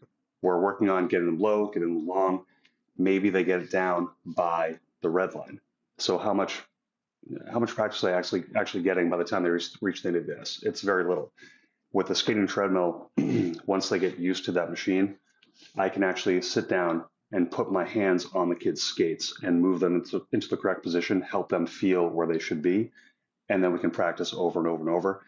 We're working on getting them low, getting them long. Maybe they get it down by the red line. So how much practice are they actually getting by the time they reach the end of this? It's very little. With the skating treadmill, once they get used to that machine, I can actually sit down and put my hands on the kids' skates and move them into the correct position, help them feel where they should be, and then we can practice over and over and over.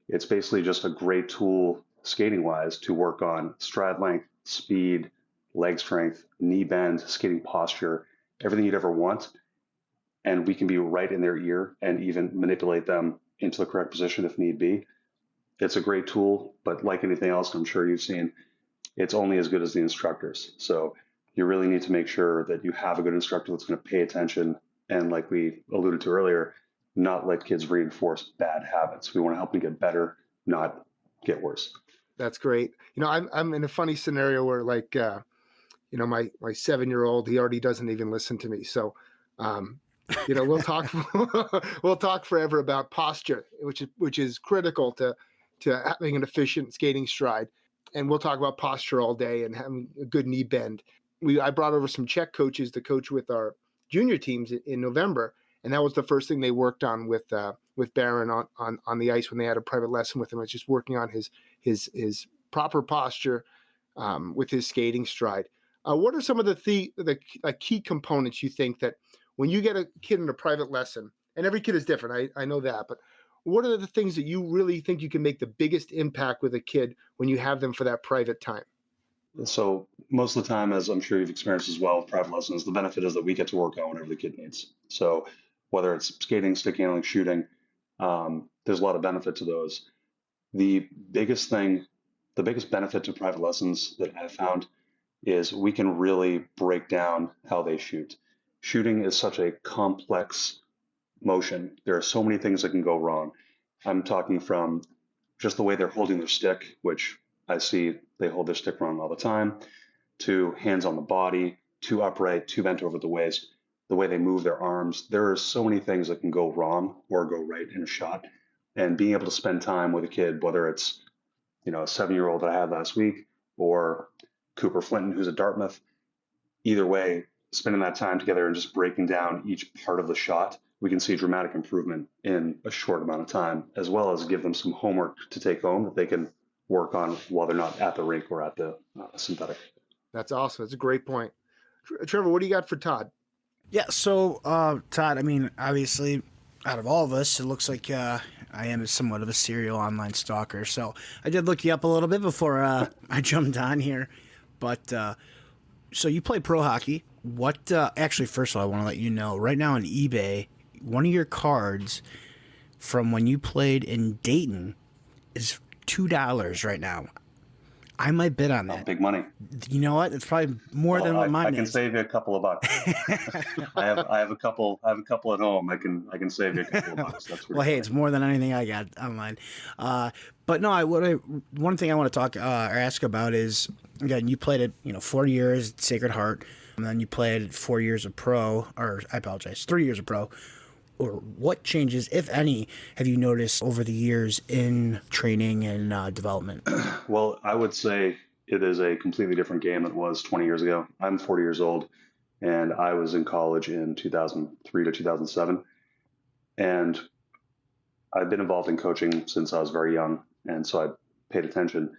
It's basically just a great tool skating-wise to work on stride length, speed, leg strength, knee bend, skating posture, everything you'd ever want. And we can be right in their ear and even manipulate them into the correct position if need be. It's a great tool, but like anything else I'm sure you've seen, it's only as good as the instructors. So you really need to make sure that you have a good instructor that's going to pay attention and, like we alluded to earlier, not let kids reinforce bad habits. We want to help them get better, not get worse. That's great. I'm in a funny scenario where my 7-year-old, he already doesn't even listen to me. So, we'll talk forever about posture, which is critical to having an efficient skating stride. And we'll talk about posture all day and having a good knee bend. I brought over some Czech coaches to coach with our junior teams in November. And that was the first thing they worked on with Barron on the ice when they had a private lesson with him. It was just working on his proper posture with his skating stride. What are some of the key components you think that when you get a kid in a private lesson, and every kid is different, I know that, but what are the things that you really think you can make the biggest impact with a kid when you have them for that private time? So most of the time, as I'm sure you've experienced as well with private lessons, the benefit is that we get to work on whatever the kid needs. So whether it's skating, stick handling, shooting, there's a lot of benefit to those. The biggest benefit to private lessons that I've found is we can really break down how they shoot. Shooting is such a complex motion. There are so many things that can go wrong. I'm talking from just the way they're holding their stick, which I see they hold their stick wrong all the time, to hands on the body, too upright, too bent over the waist, the way they move their arms. There are so many things that can go wrong or go right in a shot. And being able to spend time with a kid, whether it's a 7-year-old that I had last week or Cooper Flinton, who's at Dartmouth, either way, spending that time together and just breaking down each part of the shot, we can see dramatic improvement in a short amount of time, as well as give them some homework to take home that they can work on while they're not at the rink or at the synthetic. That's awesome. That's a great point. Trevor, what do you got for Todd? Yeah, so Todd, I mean, obviously, out of all of us, it looks like I am somewhat of a serial online stalker. So I did look you up a little bit before I jumped on here. But so you play pro hockey. What? Actually, first of all, I want to let you know, right now on eBay, one of your cards from when you played in Dayton is $2 right now. I might bid on that. Big money. You know what? It's probably more than what mine is. I can save you a couple of bucks. I have a couple at home. I can save you a couple of bucks. That's well, hey, it's more than anything I got online. But no, one thing I want to talk or ask about is, again, you played it 4 years at Sacred Heart, and then you played 4 years of pro, or I apologize, 3 years of pro. or what changes, if any, have you noticed over the years in training and development? Well, I would say it is a completely different game than it was 20 years ago. I'm 40 years old, and I was in college in 2003 to 2007. And I've been involved in coaching since I was very young. And so I paid attention.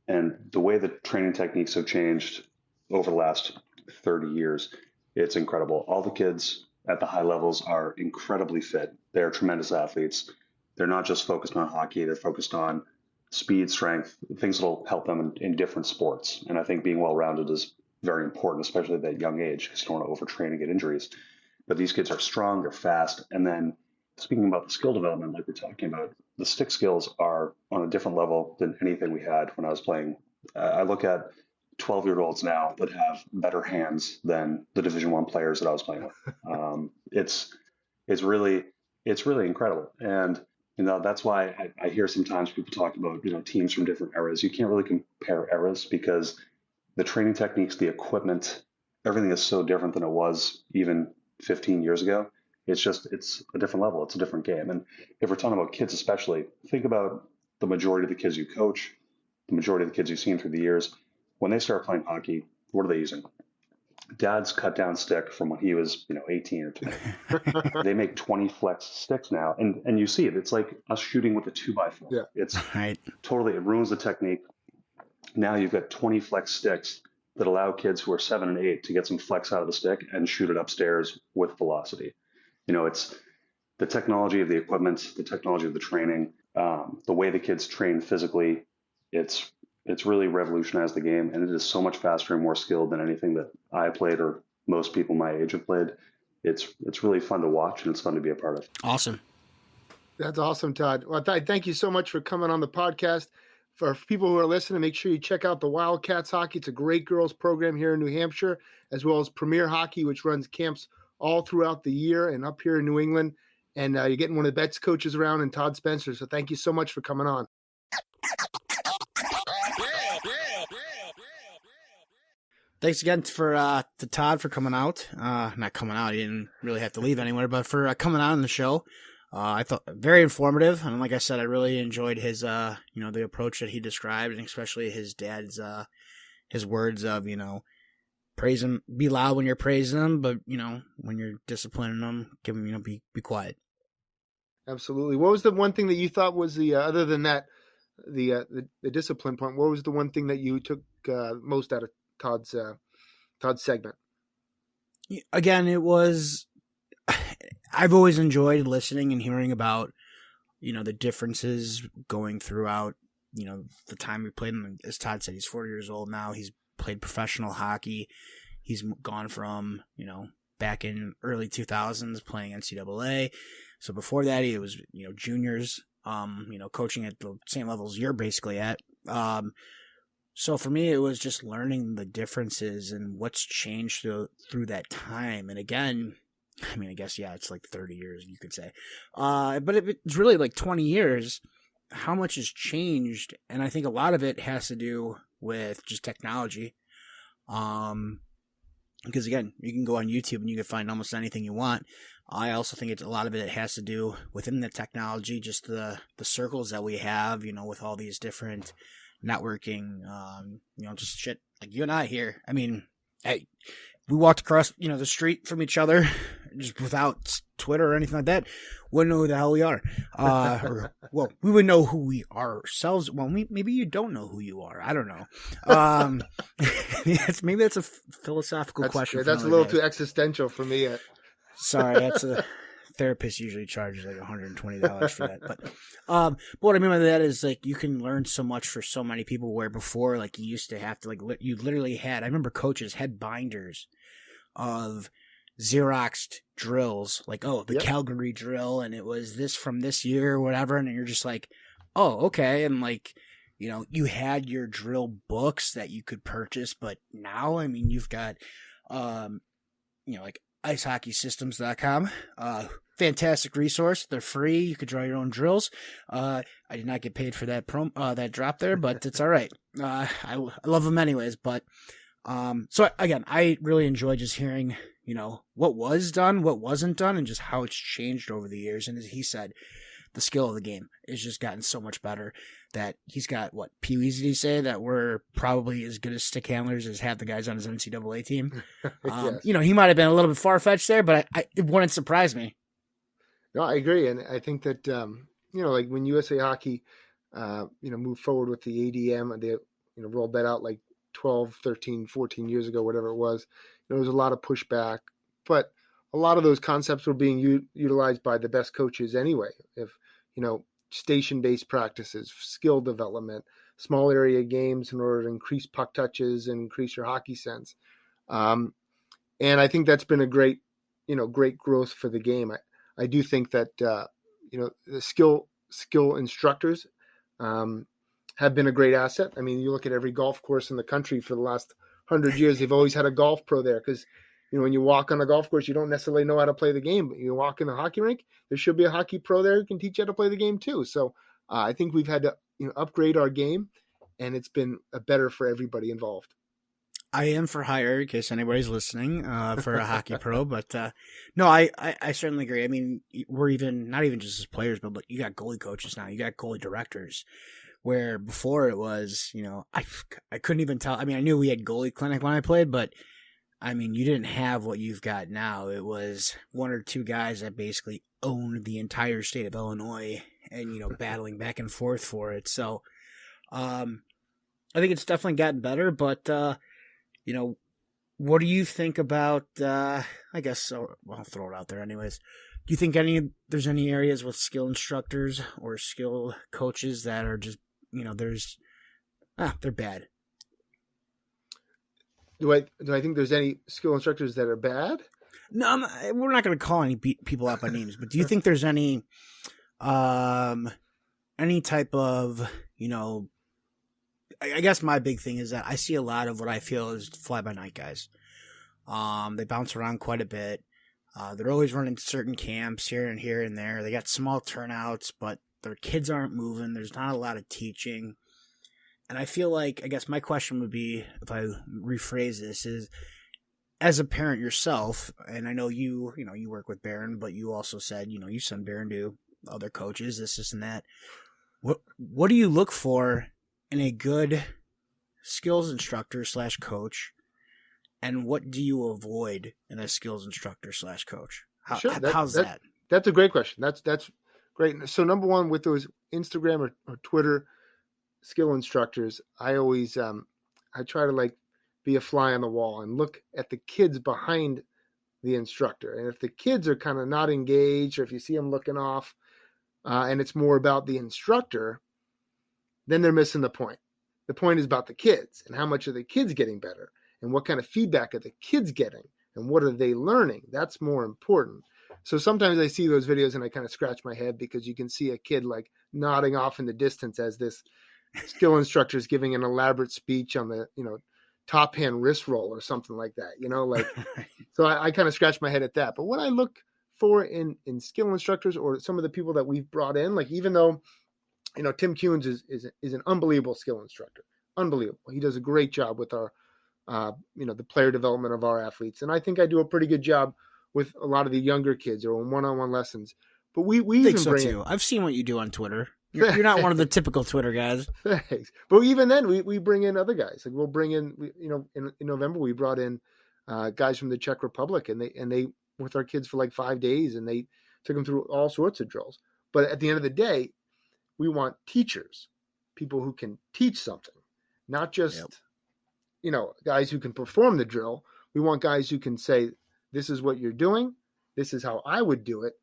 And the way the training techniques have changed over the last 30 years, it's incredible. All the kids at the high levels are incredibly fit. They're tremendous athletes. They're not just focused on hockey, they're focused on speed, strength, things that'll help them in different sports. And I think being well-rounded is very important, especially at that young age, because you don't want to overtrain and get injuries. But these kids are strong, they're fast. And then speaking about the skill development, like we're talking about, the stick skills are on a different level than anything we had when I was playing. I look at 12-year-olds now that have better hands than the Division I players that I was playing with. It's really incredible. And that's why I hear sometimes people talk about teams from different eras. You can't really compare eras because the training techniques, the equipment, everything is so different than it was even 15 years ago. It's a different level. It's a different game. And if we're talking about kids especially, think about the majority of the kids you coach, the majority of the kids you've seen through the years. When they start playing hockey, what are they using? Dad's cut down stick from when he was 18 or 20. They make 20 flex sticks now. And you see it. It's like us shooting with a 2x4. Yeah. It's Right. Totally, it ruins the technique. Now you've got 20 flex sticks that allow kids who are 7 and 8 to get some flex out of the stick and shoot it upstairs with velocity. It's the technology of the equipment, the technology of the training, the way the kids train physically. It's really revolutionized the game, and it is so much faster and more skilled than anything that I played or most people my age have played. It's really fun to watch, and it's fun to be a part of. Awesome. That's awesome, Todd. Well, thank you so much for coming on the podcast. For people who are listening, make sure you check out the Wildcats Hockey. It's a great girls program here in New Hampshire, as well as Premier Hockey, which runs camps all throughout the year and up here in New England. And you're getting one of the best coaches around in Todd Spencer. So thank you so much for coming on. Thanks again to Todd for coming out. Not coming out, he didn't really have to leave anywhere, but for coming out on the show. I thought very informative, and like I said, I really enjoyed his the approach that he described, and especially his dad's his words of praise him, be loud when you're praising him, but when you're disciplining him, give him be quiet. Absolutely. What was the one thing that you thought was the other than that the discipline point? What was the one thing that you took most out of Todd's segment? Again, it was. I've always enjoyed listening and hearing about, the differences going throughout, the time we played. As Todd said, he's 40 years old now. He's played professional hockey. He's gone from, back in early 2000s playing NCAA. So before that, he was, juniors, coaching at the same levels you're basically at. So for me, it was just learning the differences and what's changed through that time. And again, I guess, it's like 30 years, you could say. But it's really like 20 years, how much has changed. And I think a lot of it has to do with just technology. Because again, you can go on YouTube and you can find almost anything you want. I also think a lot of it has to do within the technology, just the circles that we have, with all these different networking, just shit like you and I here. Hey, we walked across, the street from each other just without Twitter or anything like that. Wouldn't know who the hell we are. We would know who we are ourselves. Well, maybe you don't know who you are. I don't know. Maybe that's a philosophical question. That's a little too existential for me. Sorry, that's a therapist usually charges like $120 for that. But what I mean by that is like you can learn so much for so many people where before like you used to have to you literally had. I remember coaches had binders of Xeroxed drills, like the Calgary drill, and it was this from this year or whatever, and you're just like, oh, okay, and like you had your drill books that you could purchase, but now you've got like icehockeysystems.com, fantastic resource. They're free. You could draw your own drills. I did not get paid for that that drop there, but it's all right. I love them anyways. But so again, I really enjoy just hearing what was done, what wasn't done, and just how it's changed over the years. And as he said, the skill of the game has just gotten so much better that he's got, what, Pee-wees did he say, that we're probably as good as stick handlers as half the guys on his NCAA team. Yes. He might have been a little bit far-fetched there, but it wouldn't surprise me. No, I agree. And I think that, like when USA Hockey, moved forward with the ADM, and they, rolled that out like 12, 13, 14 years ago, whatever it was, there was a lot of pushback, but a lot of those concepts were being utilized by the best coaches anyway. If, station-based practices, skill development, small area games in order to increase puck touches and increase your hockey sense. And I think that's been a great growth for the game. I do think that, the skill instructors have been a great asset. I mean, you look at every golf course in the country for the last 100 years, they've always had a golf pro there because, when you walk on a golf course, you don't necessarily know how to play the game, but you walk in the hockey rink, there should be a hockey pro there who can teach you how to play the game too. So I think we've had to upgrade our game, and it's been better for everybody involved. I am for hire, in case anybody's listening, for a hockey pro. But no, I certainly agree. I mean, we're not even just as players, but you got goalie coaches now. You got goalie directors. Where before it was, I couldn't even tell. I mean, I knew we had goalie clinic when I played, but I mean, you didn't have what you've got now. It was one or two guys that basically owned the entire state of Illinois and, battling back and forth for it. So I think it's definitely gotten better, but, what do you think about, I guess, I'll throw it out there anyways. Do you think there's any areas with skill instructors or skill coaches that are just, they're bad? Do I think there's any skill instructors that are bad? No, we're not going to call any people out by names, but do you think there's any type of, I guess my big thing is that I see a lot of what I feel is fly-by-night guys. They bounce around quite a bit. They're always running certain camps here and there. They got small turnouts, but their kids aren't moving. There's not a lot of teaching. And I feel like, I guess my question would be, if I rephrase this, is as a parent yourself, and I know you work with Barron, but you also said, you send Barron to other coaches, this and that. What do you look for in a good skills instructor / coach? And what do you avoid in a skills instructor / coach? How's that? That's a great question. That's great. So number one, with those Instagram or Twitter skill instructors, I always I try to be a fly on the wall and look at the kids behind the instructor. And if the kids are kind of not engaged, or if you see them looking off, and it's more about the instructor, then they're missing the point. The point is about the kids and how much are the kids getting better and what kind of feedback are the kids getting and what are they learning. That's more important. So sometimes I see those videos and I kind of scratch my head because you can see a kid nodding off in the distance as this skill instructor is giving an elaborate speech on the, top hand wrist roll or something like that, so I kind of scratch my head at that. But what I look for in skill instructors or some of the people that we've brought in, even though, Tim Kuhns is an unbelievable skill instructor, unbelievable. He does a great job with our, the player development of our athletes. And I think I do a pretty good job with a lot of the younger kids or in one-on-one lessons. But we think so too. I've seen what you do on Twitter. You're not one of the typical Twitter guys. Thanks. But even then, we bring in other guys. We'll bring in, in November, we brought in guys from the Czech Republic, and they with our kids for 5 days, and they took them through all sorts of drills. But at the end of the day, we want teachers, people who can teach something, not just, guys who can perform the drill. We want guys who can say, this is what you're doing. This is how I would do it.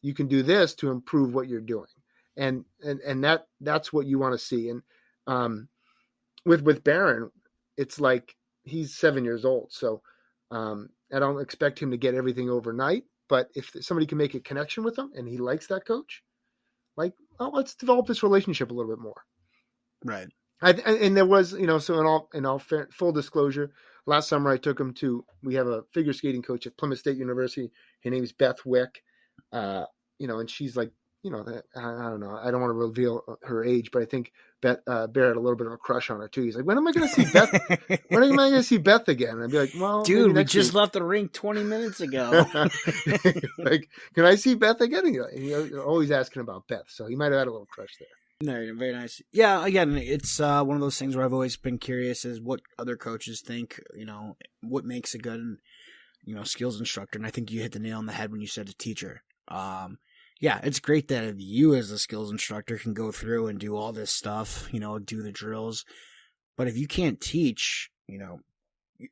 You can do this to improve what you're doing. And that's what you want to see. And with Barron, it's he's 7 years old. So I don't expect him to get everything overnight. But if somebody can make a connection with him and he likes that coach, let's develop this relationship a little bit more. Right. And there was, so in all full disclosure, last summer I took him we have a figure skating coach at Plymouth State University. Her name is Beth Wick. And she's I don't know. I don't want to reveal her age, but I think Bear had a little bit of a crush on her too. He's like, when am I going to see Beth? When am I going to see Beth again? And I'd be like, well, dude, maybe we next just week. left the rink 20 minutes ago. Like, can I see Beth again? And you're always asking about Beth, so he might have had a little crush there. No, very nice. Yeah, again, it's one of those things where I've always been curious is what other coaches think, what makes a good, skills instructor. And I think you hit the nail on the head when you said a teacher. Yeah, it's great that you as a skills instructor can go through and do all this stuff, do the drills. But if you can't teach,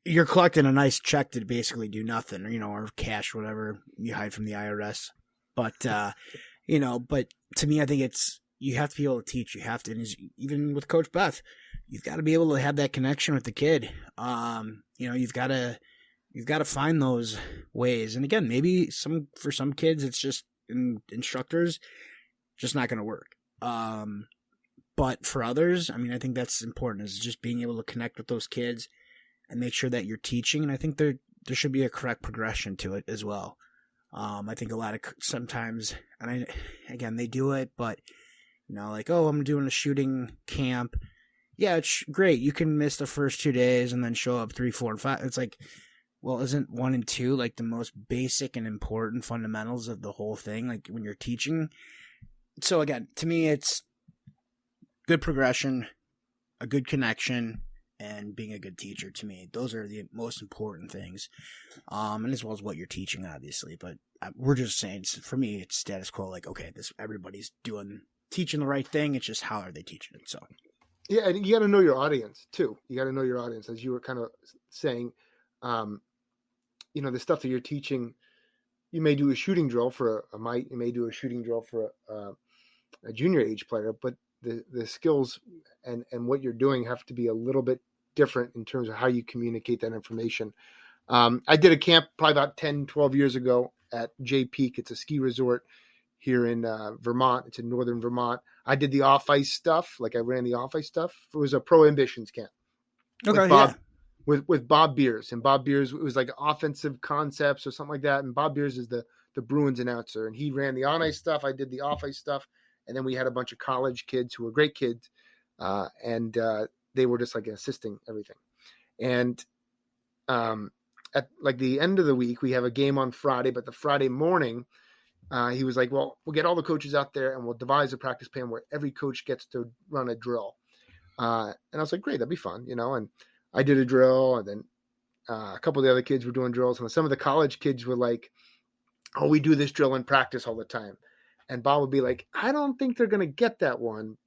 you're collecting a nice check to basically do nothing, or cash, whatever you hide from the IRS. But, but to me, I think you have to be able to teach. You have to, and even with Coach Beth, you've got to be able to have that connection with the kid. You've got to find those ways. And again, maybe for some kids, it's just instructors just not going to work. But for others, I think that's important, is just being able to connect with those kids and make sure that you're teaching. And I think there should be a correct progression to it as well. I think sometimes, and they do it, but like, oh, I'm doing a shooting camp. Yeah, it's great. You can miss the first 2 days and then show up 3, 4, and 5. It's like, well, isn't 1 and 2 like the most basic and important fundamentals of the whole thing? Like when you're teaching. So again, to me, it's good progression, a good connection, and being a good teacher. To me, those are the most important things. And as well as what you're teaching, obviously. But we're just saying, for me, it's status quo. Like, okay, everybody's teaching the right thing. It's just how are they teaching it? So. Yeah, and you got to know your audience too. You got to know your audience, as you were kind of saying. The stuff that you're teaching, you may do a shooting drill for a mite, you may do a shooting drill for a junior age player, but the skills and what you're doing have to be a little bit different in terms of how you communicate that information. I did a camp probably about 10, 12 years ago at Jay Peak. It's a ski resort here in Vermont. It's in northern Vermont. I did the off-ice stuff. Like I ran the off-ice stuff. It was a pro ambitions camp. Okay, yeah. With Bob Beers. And Bob Beers, it was like offensive concepts or something like that. And Bob Beers is the Bruins announcer. And he ran the on-ice stuff. I did the off-ice stuff. And then we had a bunch of college kids who were great kids. And they were just like assisting everything. And at like the end of the week, we have a game on Friday. But the Friday morning, he was like, well, we'll get all the coaches out there and we'll devise a practice plan where every coach gets to run a drill. And I was like, great, that'd be fun, and I did a drill, and then a couple of the other kids were doing drills, and some of the college kids were like, oh, we do this drill in practice all the time. And Bob would be like, I don't think they're going to get that one,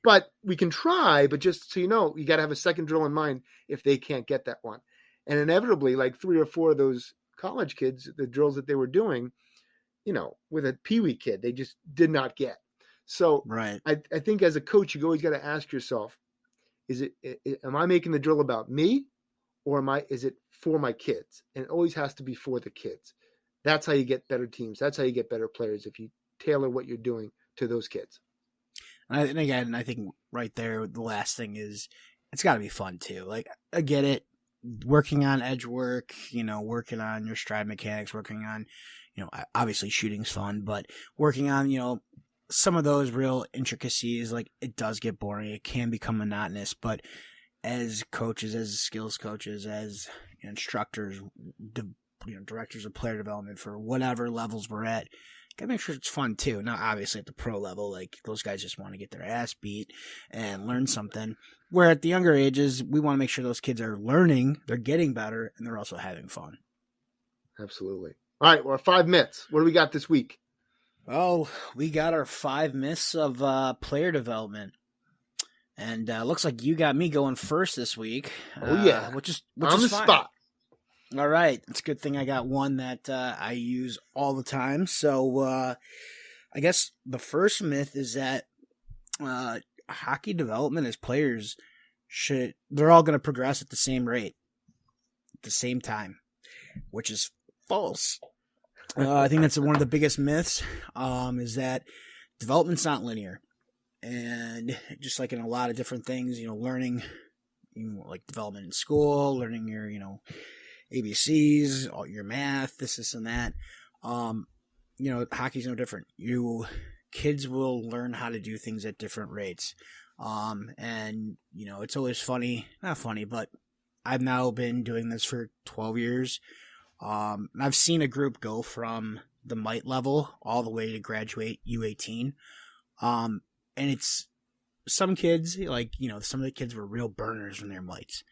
but we can try, but just so you know, you got to have a second drill in mind if they can't get that one. And inevitably, like 3 or 4 of those college kids, the drills that they were doing, with a peewee kid, they just did not get. So right. I think as a coach, you always got to ask yourself, am I making the drill about me, or is it for my kids? And it always has to be for the kids. That's how you get better teams. That's how you get better players, if you tailor what you're doing to those kids. And again, I think right there, the last thing is it's got to be fun too. Like, I get it. Working on edge work, working on your stride mechanics, working on, obviously shooting's fun, but working on, some of those real intricacies, like, it does get boring. It can become monotonous, but as coaches, as skills coaches, as instructors, directors of player development for whatever levels we're at, gotta make sure it's fun too. Now, obviously at the pro level, like, those guys just want to get their ass beat and learn something. Where at the younger ages, we want to make sure those kids are learning, they're getting better, and they're also having fun. Absolutely. All right, well, 5 myths. What do we got this week? Well, we got our 5 myths of player development. And looks like you got me going first this week. Oh, yeah. Which is on the fine. spot. All right. It's a good thing I got one that I use all the time. So I guess the first myth is that hockey development as players they're all going to progress at the same rate, at the same time, which is false. I think that's one of the biggest myths, is that development's not linear. And just like in a lot of different things, learning, like development in school, learning your, ABCs, all your math, this and that. hockey's no different. Kids will learn how to do things at different rates. And it's always not funny, but I've now been doing this for 12 years. I've seen a group go from the mite level all the way to graduate U18. And it's some kids, some of the kids were real burners when they're mites.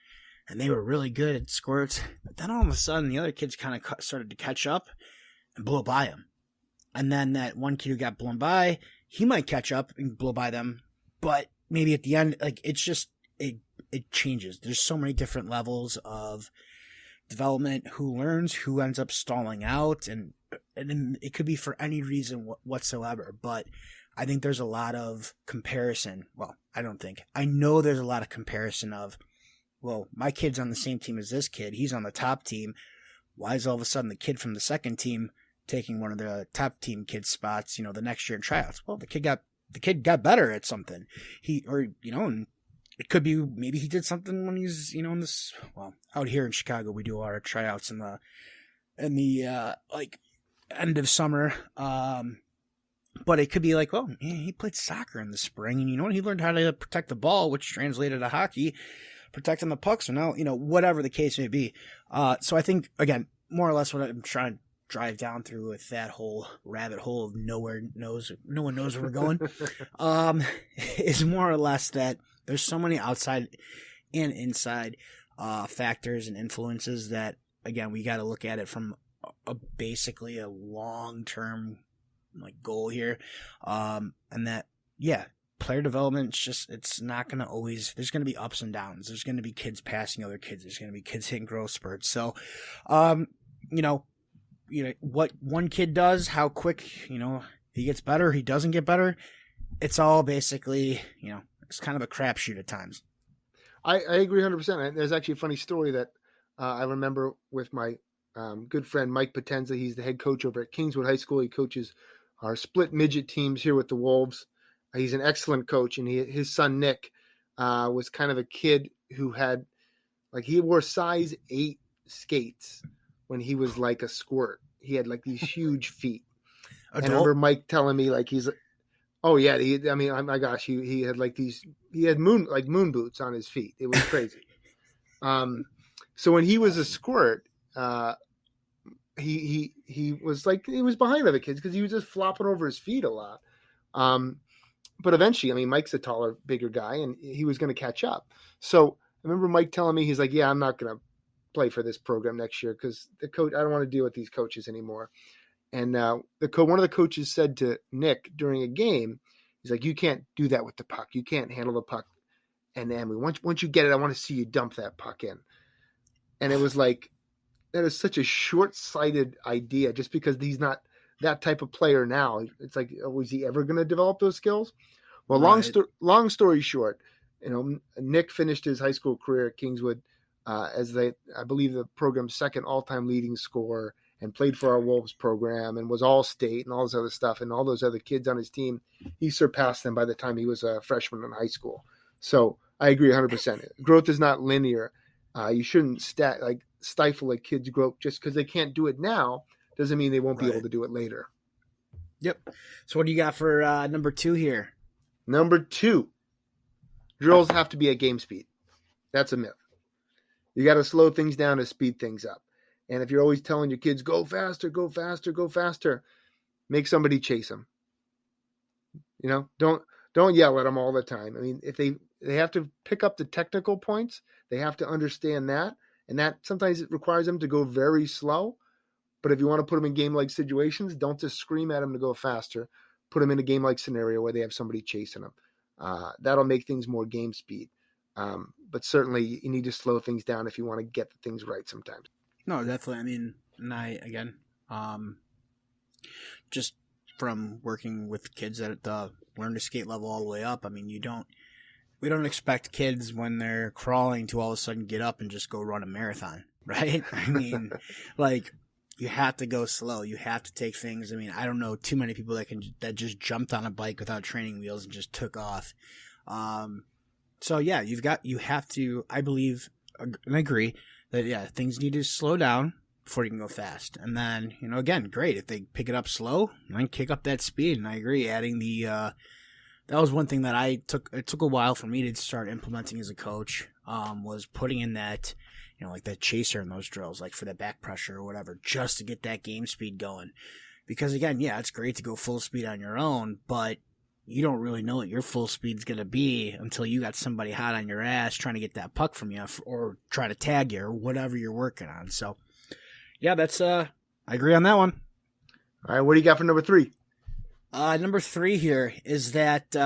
And they were really good at squirts. But then all of a sudden, the other kids kind of started to catch up and blow by them. And then that one kid who got blown by, he might catch up and blow by them. But maybe at the end, it's just, it changes. There's so many different levels of development, who learns, who ends up stalling out. And it could be for any reason whatsoever. But I think there's a lot of comparison. Well, I know there's a lot of comparison of, well, my kid's on the same team as this kid. He's on the top team. Why is all of a sudden the kid from the second team taking one of the top team kids' spots, the next year in tryouts? Well, the kid got better at something. And it could be maybe he did something when he's, in this, well, out here in Chicago, we do our tryouts in the end of summer. But it could be he played soccer in the spring and he learned how to protect the ball, which translated to hockey, protecting the puck. So now, whatever the case may be. So I think, again, more or less what I'm trying to drive down through with that whole rabbit hole of no one knows where we're going, is more or less that there's so many outside and inside factors and influences that, again, we got to look at it from basically a long-term goal here. And that, player development, it's not going to always, there's going to be ups and downs. There's going to be kids passing other kids. There's going to be kids hitting growth spurts. So, what one kid does, how quick, he gets better, he doesn't get better. It's all basically, it's kind of a crapshoot at times. I agree 100%. There's actually a funny story that I remember with my good friend Mike Potenza. He's the head coach over at Kingswood High School. He coaches our split midget teams here with the Wolves. He's an excellent coach, and his son Nick was kind of a kid who had, he wore size 8 skates when he was like a squirt. He had these huge feet. And I remember Mike telling me oh yeah, my gosh, he had he had moon boots on his feet. It was crazy. So when he was a squirt, he was he was behind other kids because he was just flopping over his feet a lot. But eventually, Mike's a taller, bigger guy, and he was going to catch up. So I remember Mike telling me, he's like, yeah, I'm not going to play for this program next year because the coach, I don't want to deal with these coaches anymore. And one of the coaches said to Nick during a game, he's like, you can't do that with the puck. You can't handle the puck. And once you get it, I want to see you dump that puck in. And it was that is such a short-sighted idea just because he's not that type of player now. It's was he ever going to develop those skills? Well, right. long story short, Nick finished his high school career at Kingswood as I believe the program's second all-time leading scorer, and played for our Wolves program and was all state and all this other stuff. And all those other kids on his team, he surpassed them by the time he was a freshman in high school. So I agree 100%. Growth is not linear. You shouldn't stifle a kid's growth just because they can't do it now. Doesn't mean they won't be able to do it later. Yep. So what do you got for number 2 here? Number 2, drills have to be at game speed. That's a myth. You got to slow things down to speed things up. And if you're always telling your kids, go faster, go faster, go faster, make somebody chase them. Don't yell at them all the time. If they have to pick up the technical points, they have to understand that. And that sometimes it requires them to go very slow. But if you want to put them in game-like situations, don't just scream at them to go faster. Put them in a game-like scenario where they have somebody chasing them. That'll make things more game speed. But certainly you need to slow things down if you want to get the things right sometimes. No, definitely. Just from working with kids at the learn to skate level all the way up, we don't expect kids when they're crawling to all of a sudden get up and just go run a marathon, right? You have to go slow. You have to take things. I don't know too many people that just jumped on a bike without training wheels and just took off. So yeah, you have to, I believe and agree that, things need to slow down. before you can go fast. And then, again, great. If they pick it up slow, then kick up that speed. And I agree, adding that was one thing that it took a while for me to start implementing as a coach, was putting in that, like that chaser in those drills, like for the back pressure or whatever, just to get that game speed going. Because again, yeah, it's great to go full speed on your own, but you don't really know what your full speed's going to be until you got somebody hot on your ass trying to get that puck from you or try to tag you or whatever you're working on. So, yeah, I agree on that one. All right, what do you got for number 3? Number 3 here is that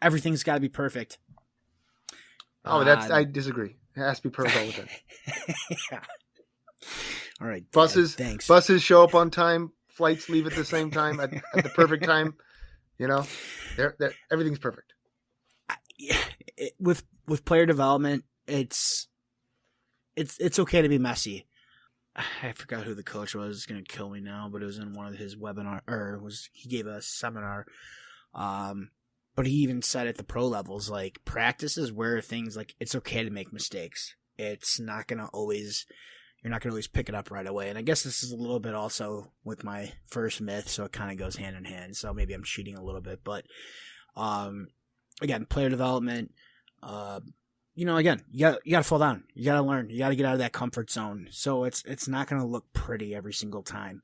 everything's got to be perfect. Oh, I disagree. It has to be perfect all the time. Yeah. All right. Buses, Dad, thanks. Buses show up on time. Flights leave at the same time at the perfect time. Everything's perfect. With player development, it's okay to be messy. I forgot who the coach was. It's gonna kill me now, but it was in one of his he gave a seminar. But he even said at the pro levels, like, practice is where things, like, it's okay to make mistakes. It's not gonna always. You're not going to always pick it up right away. And I guess this is a little bit also with my first myth, so it kind of goes hand in hand. So maybe I'm cheating a little bit. But, again, player development, again, you got to fall down. You got to learn. You got to get out of that comfort zone. So it's not going to look pretty every single time.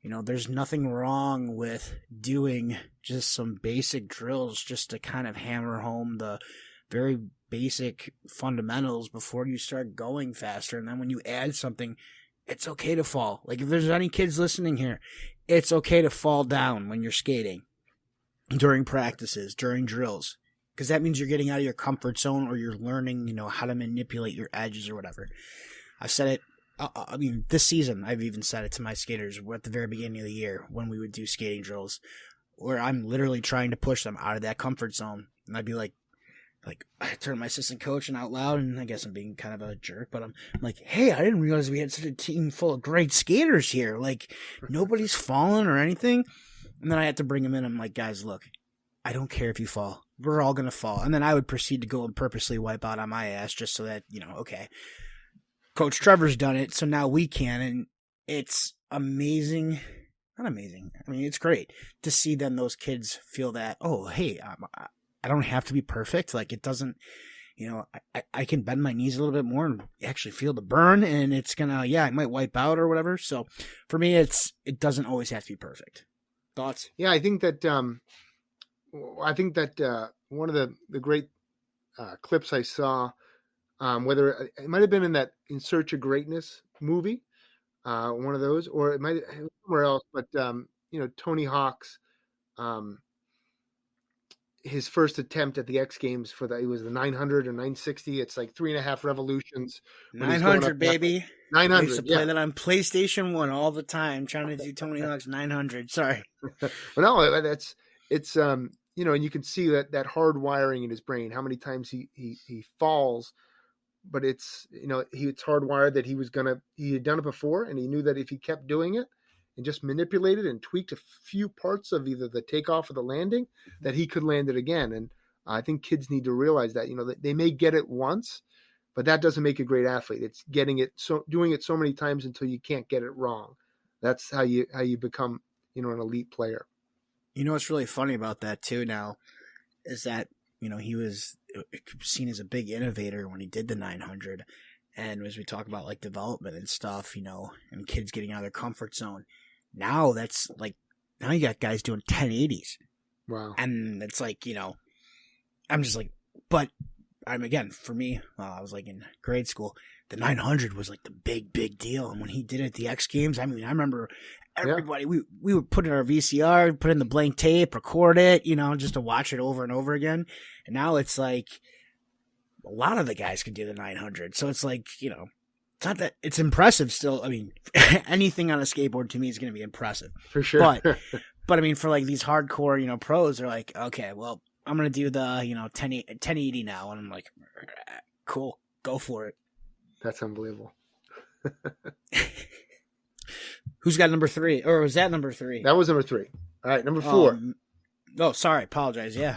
There's nothing wrong with doing just some basic drills just to kind of hammer home the very basic fundamentals before you start going faster. And then when you add something, it's okay to fall. Like, if there's any kids listening here, it's okay to fall down when you're skating, during practices, during drills, because that means you're getting out of your comfort zone or you're learning, how to manipulate your edges or whatever. I've said it. This season, I've even said it to my skaters at the very beginning of the year when we would do skating drills, where I'm literally trying to push them out of that comfort zone. And I'd be like, I turn to my assistant coach and out loud, and I guess I'm being kind of a jerk, but I'm like, hey, I didn't realize we had such a team full of great skaters here. Like, nobody's fallen or anything. And then I had to bring them in. I'm like, guys, look, I don't care if you fall. We're all going to fall. And then I would proceed to go and purposely wipe out on my ass just so that, okay, Coach Trevor's done it, so now we can. And it's amazing. Not amazing. I mean, it's great to see then those kids feel that, oh, hey, I don't have to be perfect. Like, it doesn't, I can bend my knees a little bit more and actually feel the burn, and it's gonna, I might wipe out or whatever. So for me, it doesn't always have to be perfect. Thoughts? Yeah, I think that one of the great clips I saw, whether it might have been in that In Search of Greatness movie, one of those, or it might have been somewhere else, but Tony Hawk's, his first attempt at the X Games it was the 900 or 960. It's like 3.5 revolutions. 900, baby. 900. I used to play that on PlayStation 1 all the time, trying to do Tony Hawk's 900. Sorry. But no, it's and you can see that hard wiring in his brain, how many times he falls, but it's hardwired that he had done it before, and he knew that if he kept doing it and just manipulated and tweaked a few parts of either the takeoff or the landing, that he could land it again. And I think kids need to realize that, they may get it once, but that doesn't make a great athlete. It's doing it so many times until you can't get it wrong. That's how you become, an elite player. What's really funny about that too now is that, he was seen as a big innovator when he did the 900. And as we talk about like development and stuff, and kids getting out of their comfort zone, now you got guys doing 1080s. Wow. And it's like, I'm just like, but for me, I was like in grade school, the 900 was like the big deal. And when he did it at the X Games, I remember everybody, we would put in our VCR, put in the blank tape, record it, just to watch it over and over again. And now it's like a lot of the guys can do the 900. So it's like, it's not that it's impressive still. Anything on a skateboard to me is going to be impressive. For sure. But for like these hardcore, pros, they're like, okay, well, I'm going to do the, 1080 now. And I'm like, cool, go for it. That's unbelievable. Who's got number 3? Or was that number 3? That was number 3. All right, number 4. Sorry. Apologize. Yeah.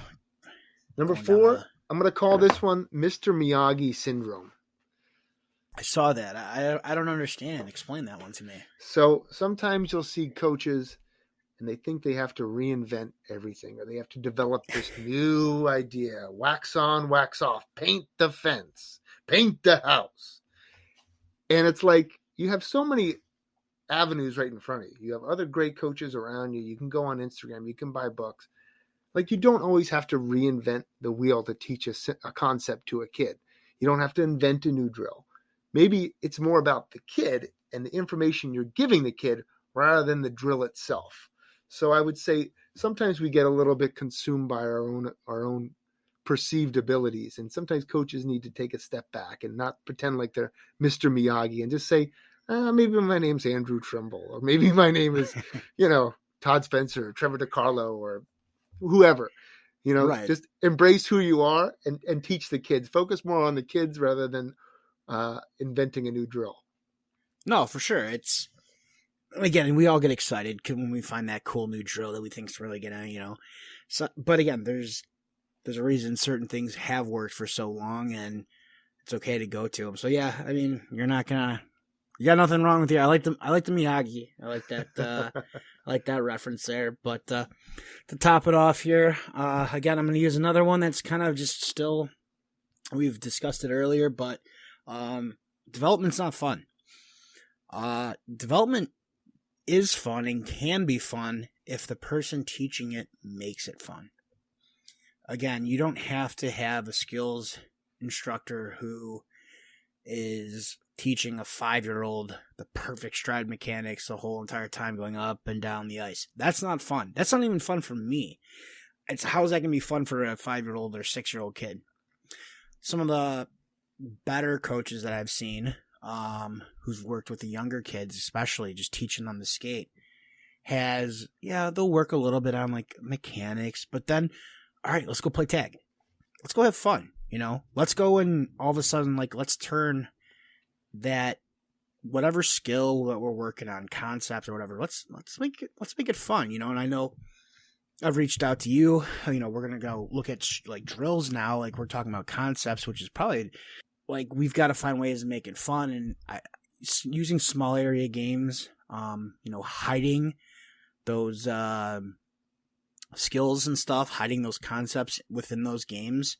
Number 4, I'm going to call this one Mr. Miyagi syndrome. I saw that. I don't understand. Explain that one to me. So sometimes you'll see coaches and they think they have to reinvent everything, or they have to develop this new idea: wax on, wax off, paint the fence, paint the house. And it's like you have so many avenues right in front of you. You have other great coaches around you. You can go on Instagram, you can buy books. Like, you don't always have to reinvent the wheel to teach a concept to a kid. You don't have to invent a new drill. Maybe it's more about the kid and the information you're giving the kid rather than the drill itself. So I would say sometimes we get a little bit consumed by our own perceived abilities, and sometimes coaches need to take a step back and not pretend like they're Mr. Miyagi and just say, maybe my name's Andrew Trimble, or maybe my name is, Todd Spencer or Trevor DiCarlo or whoever. Right. Just embrace who you are and teach the kids. Focus more on the kids rather than inventing a new drill. No, for sure. It's, again, we all get excited when we find that cool new drill that we think's really gonna, So, but again, there's a reason certain things have worked for so long, and it's okay to go to them. So yeah, I mean, you got nothing wrong with you. I like the Miyagi. I like that. I like that reference there. But to top it off here, again, I'm going to use another one that's kind of just still. We've discussed it earlier, but development's not fun. Development is fun and can be fun if the person teaching it makes it fun. Again, you don't have to have a skills instructor who is teaching a 5-year-old the perfect stride mechanics the whole entire time going up and down the ice. That's not fun. That's not even fun for me. How is that going to be fun for a 5-year-old or 6-year-old kid? Some of the better coaches that I've seen, who's worked with the younger kids, especially just teaching them to skate, they'll work a little bit on like mechanics, but then, all right, let's go play tag. Let's go have fun. Let's go and all of a sudden, like, let's turn that whatever skill that we're working on, concepts or whatever, let's make it fun, and I know I've reached out to you, we're going to go look at like drills now, like we're talking about concepts, which is probably like, we've got to find ways to make it fun, and using small area games, hiding those, skills and stuff, hiding those concepts within those games.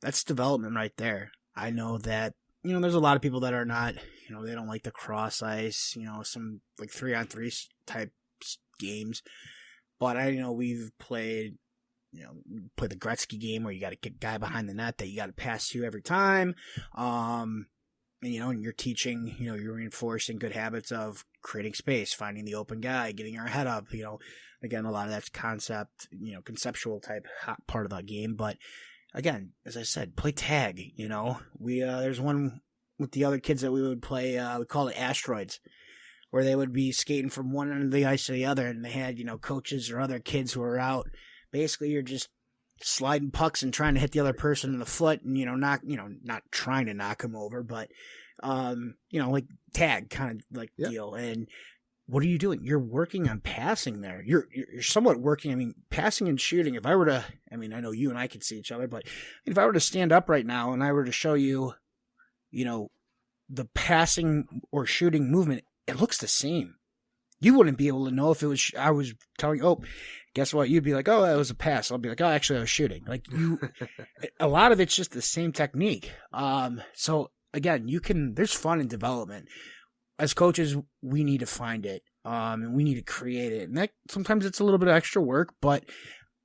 That's development right there. I know that, there's a lot of people that are not, they don't like the cross ice, some like 3-on-3 type games. But I know we've played, play the Gretzky game where you got to get a guy behind the net that you got to pass to every time. And you're teaching, you're reinforcing good habits of creating space, finding the open guy, getting your head up, again, a lot of that's conceptual type part of the game. But again, as I said, play tag, there's one with the other kids that we would play, we call it asteroids, where they would be skating from one end of the ice to the other, and they had, coaches or other kids who were out. Basically, you're just sliding pucks and trying to hit the other person in the foot, and, not trying to knock them over, but, like tag kind of like deal. And what are you doing? You're working on passing there. You're somewhat working. Passing and shooting. If I were to, I know you and I could see each other, but if I were to stand up right now and I were to show you, the passing or shooting movement, it looks the same. You wouldn't be able to know if it was, I was telling you, guess what? You'd be like, oh, that was a pass. I'll be like, oh, actually I was shooting. Like a lot of it's just the same technique. So again, there's fun in development. As coaches, we need to find it, and we need to create it. And that sometimes it's a little bit of extra work, but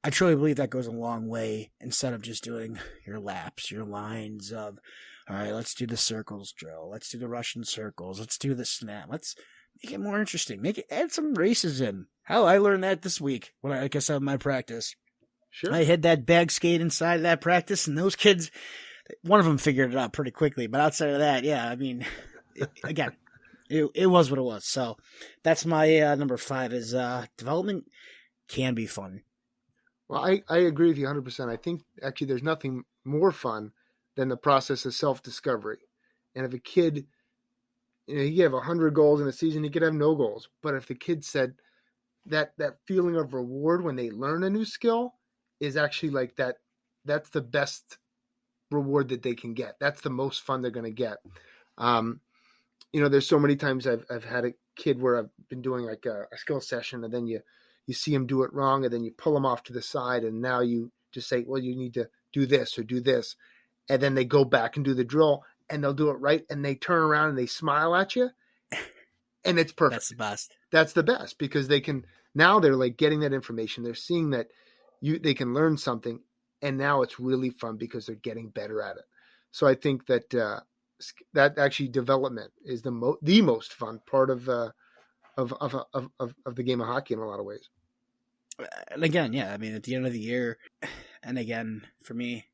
I truly believe that goes a long way instead of just doing your laps, your lines of, all right, let's do the circles drill. Let's do the Russian circles. Let's do the snap. Let's make it more interesting. Add some races in. Hell, I learned that this week when I said in my practice. Sure. I had that bag skate inside of that practice, and those kids, one of them figured it out pretty quickly. But outside of that, again, it was what it was. So that's my number 5 is development can be fun. Well, I agree with you 100%. I think actually there's nothing more fun than the process of self-discovery. And if a kid, he could have 100 goals in a season, he could have no goals. But if the kid said that feeling of reward when they learn a new skill is actually like that's the best reward that they can get. That's the most fun they're going to get. There's so many times I've had a kid where I've been doing like a skill session, and then you see him do it wrong, and then you pull him off to the side, and now you just say, well, you need to do this or do this. And then they go back and do the drill, and they'll do it right, and they turn around and they smile at you, and it's perfect. That's the best. That's the best, because now they're like getting that information. They're seeing that they can learn something, and now it's really fun because they're getting better at it. So I think that that actually development is the most fun part of the game of hockey in a lot of ways. And again, yeah, I mean, at the end of the year, and again, for me,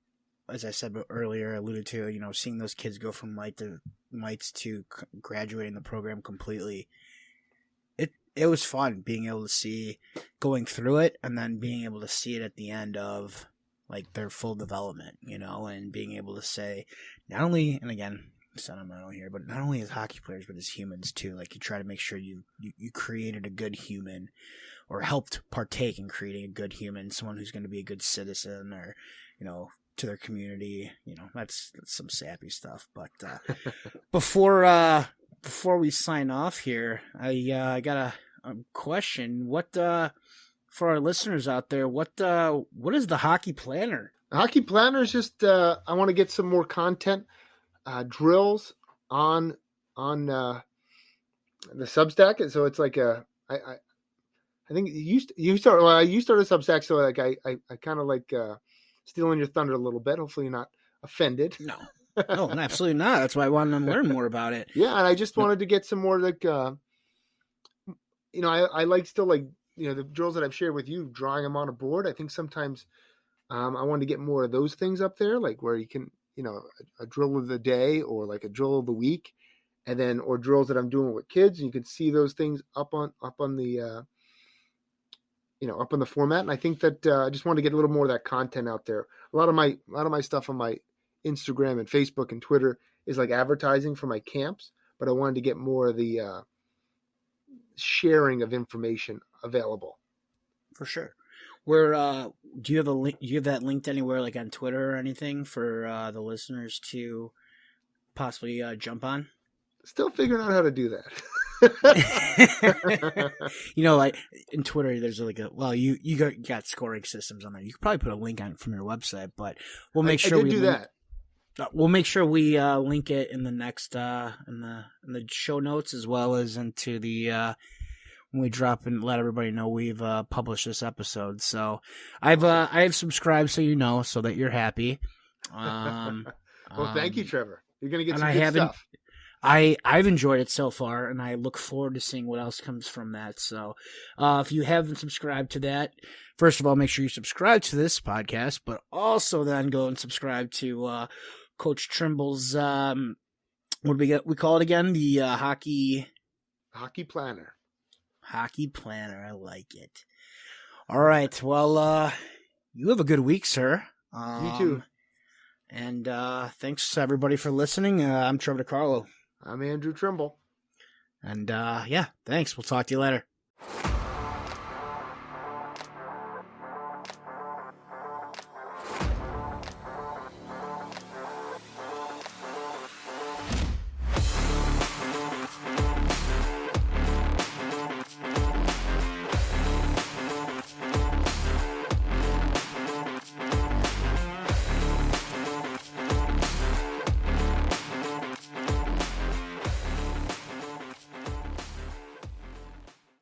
as I said earlier, alluded to, seeing those kids go from mites to graduating the program completely, it was fun being able to see going through it, and then being able to see it at the end of like their full development, and being able to say, not only, and again, sentimental here, but not only as hockey players, but as humans too. Like, you try to make sure you created a good human, or helped partake in creating a good human, someone who's going to be a good citizen, or, to their community. That's some sappy stuff. But before we sign off here, I got a question. What for our listeners out there, what is the Hockey Planner? The Hockey Planner is just I want to get some more content, drills on the Substack, and so it's like I think you start a Substack, so like I kind of like stealing your thunder a little bit. Hopefully you're not offended. No, absolutely not. That's why I wanted to learn more about it. Yeah, and I just wanted to get some more like I like still like the drills that I've shared with you, drawing them on a board. I think sometimes I wanted to get more of those things up there, like where you can a drill of the day or like a drill of the week, and then or drills that I'm doing with kids, and you can see those things up on the up on the format. And I think that I just want to get a little more of that content out there. A lot of my stuff on my Instagram and Facebook and Twitter is like advertising for my camps, but I wanted to get more of the sharing of information available. For sure. Where do you have a link? Do you have that linked anywhere, like on Twitter or anything, for the listeners to possibly jump on? Still figuring out how to do that. Like in Twitter, there's like you got scoring systems on there. You could probably put a link on it from your website, but we'll make sure we do that. We'll make sure we link it in the next in the show notes, as well as into the when we drop and let everybody know we've published this episode. So I've subscribed, so that you're happy. Well, thank you, Trevor. You're gonna get some good stuff. I've enjoyed it so far, and I look forward to seeing what else comes from that. So if you haven't subscribed to that, first of all, make sure you subscribe to this podcast, but also then go and subscribe to Coach Trimble's, what do we call it again? The Hockey Planner. Hockey Planner. I like it. All right. Well, you have a good week, sir. You too. And thanks, everybody, for listening. I'm Trevor DiCarlo. I'm Andrew Trimble. And thanks. We'll talk to you later.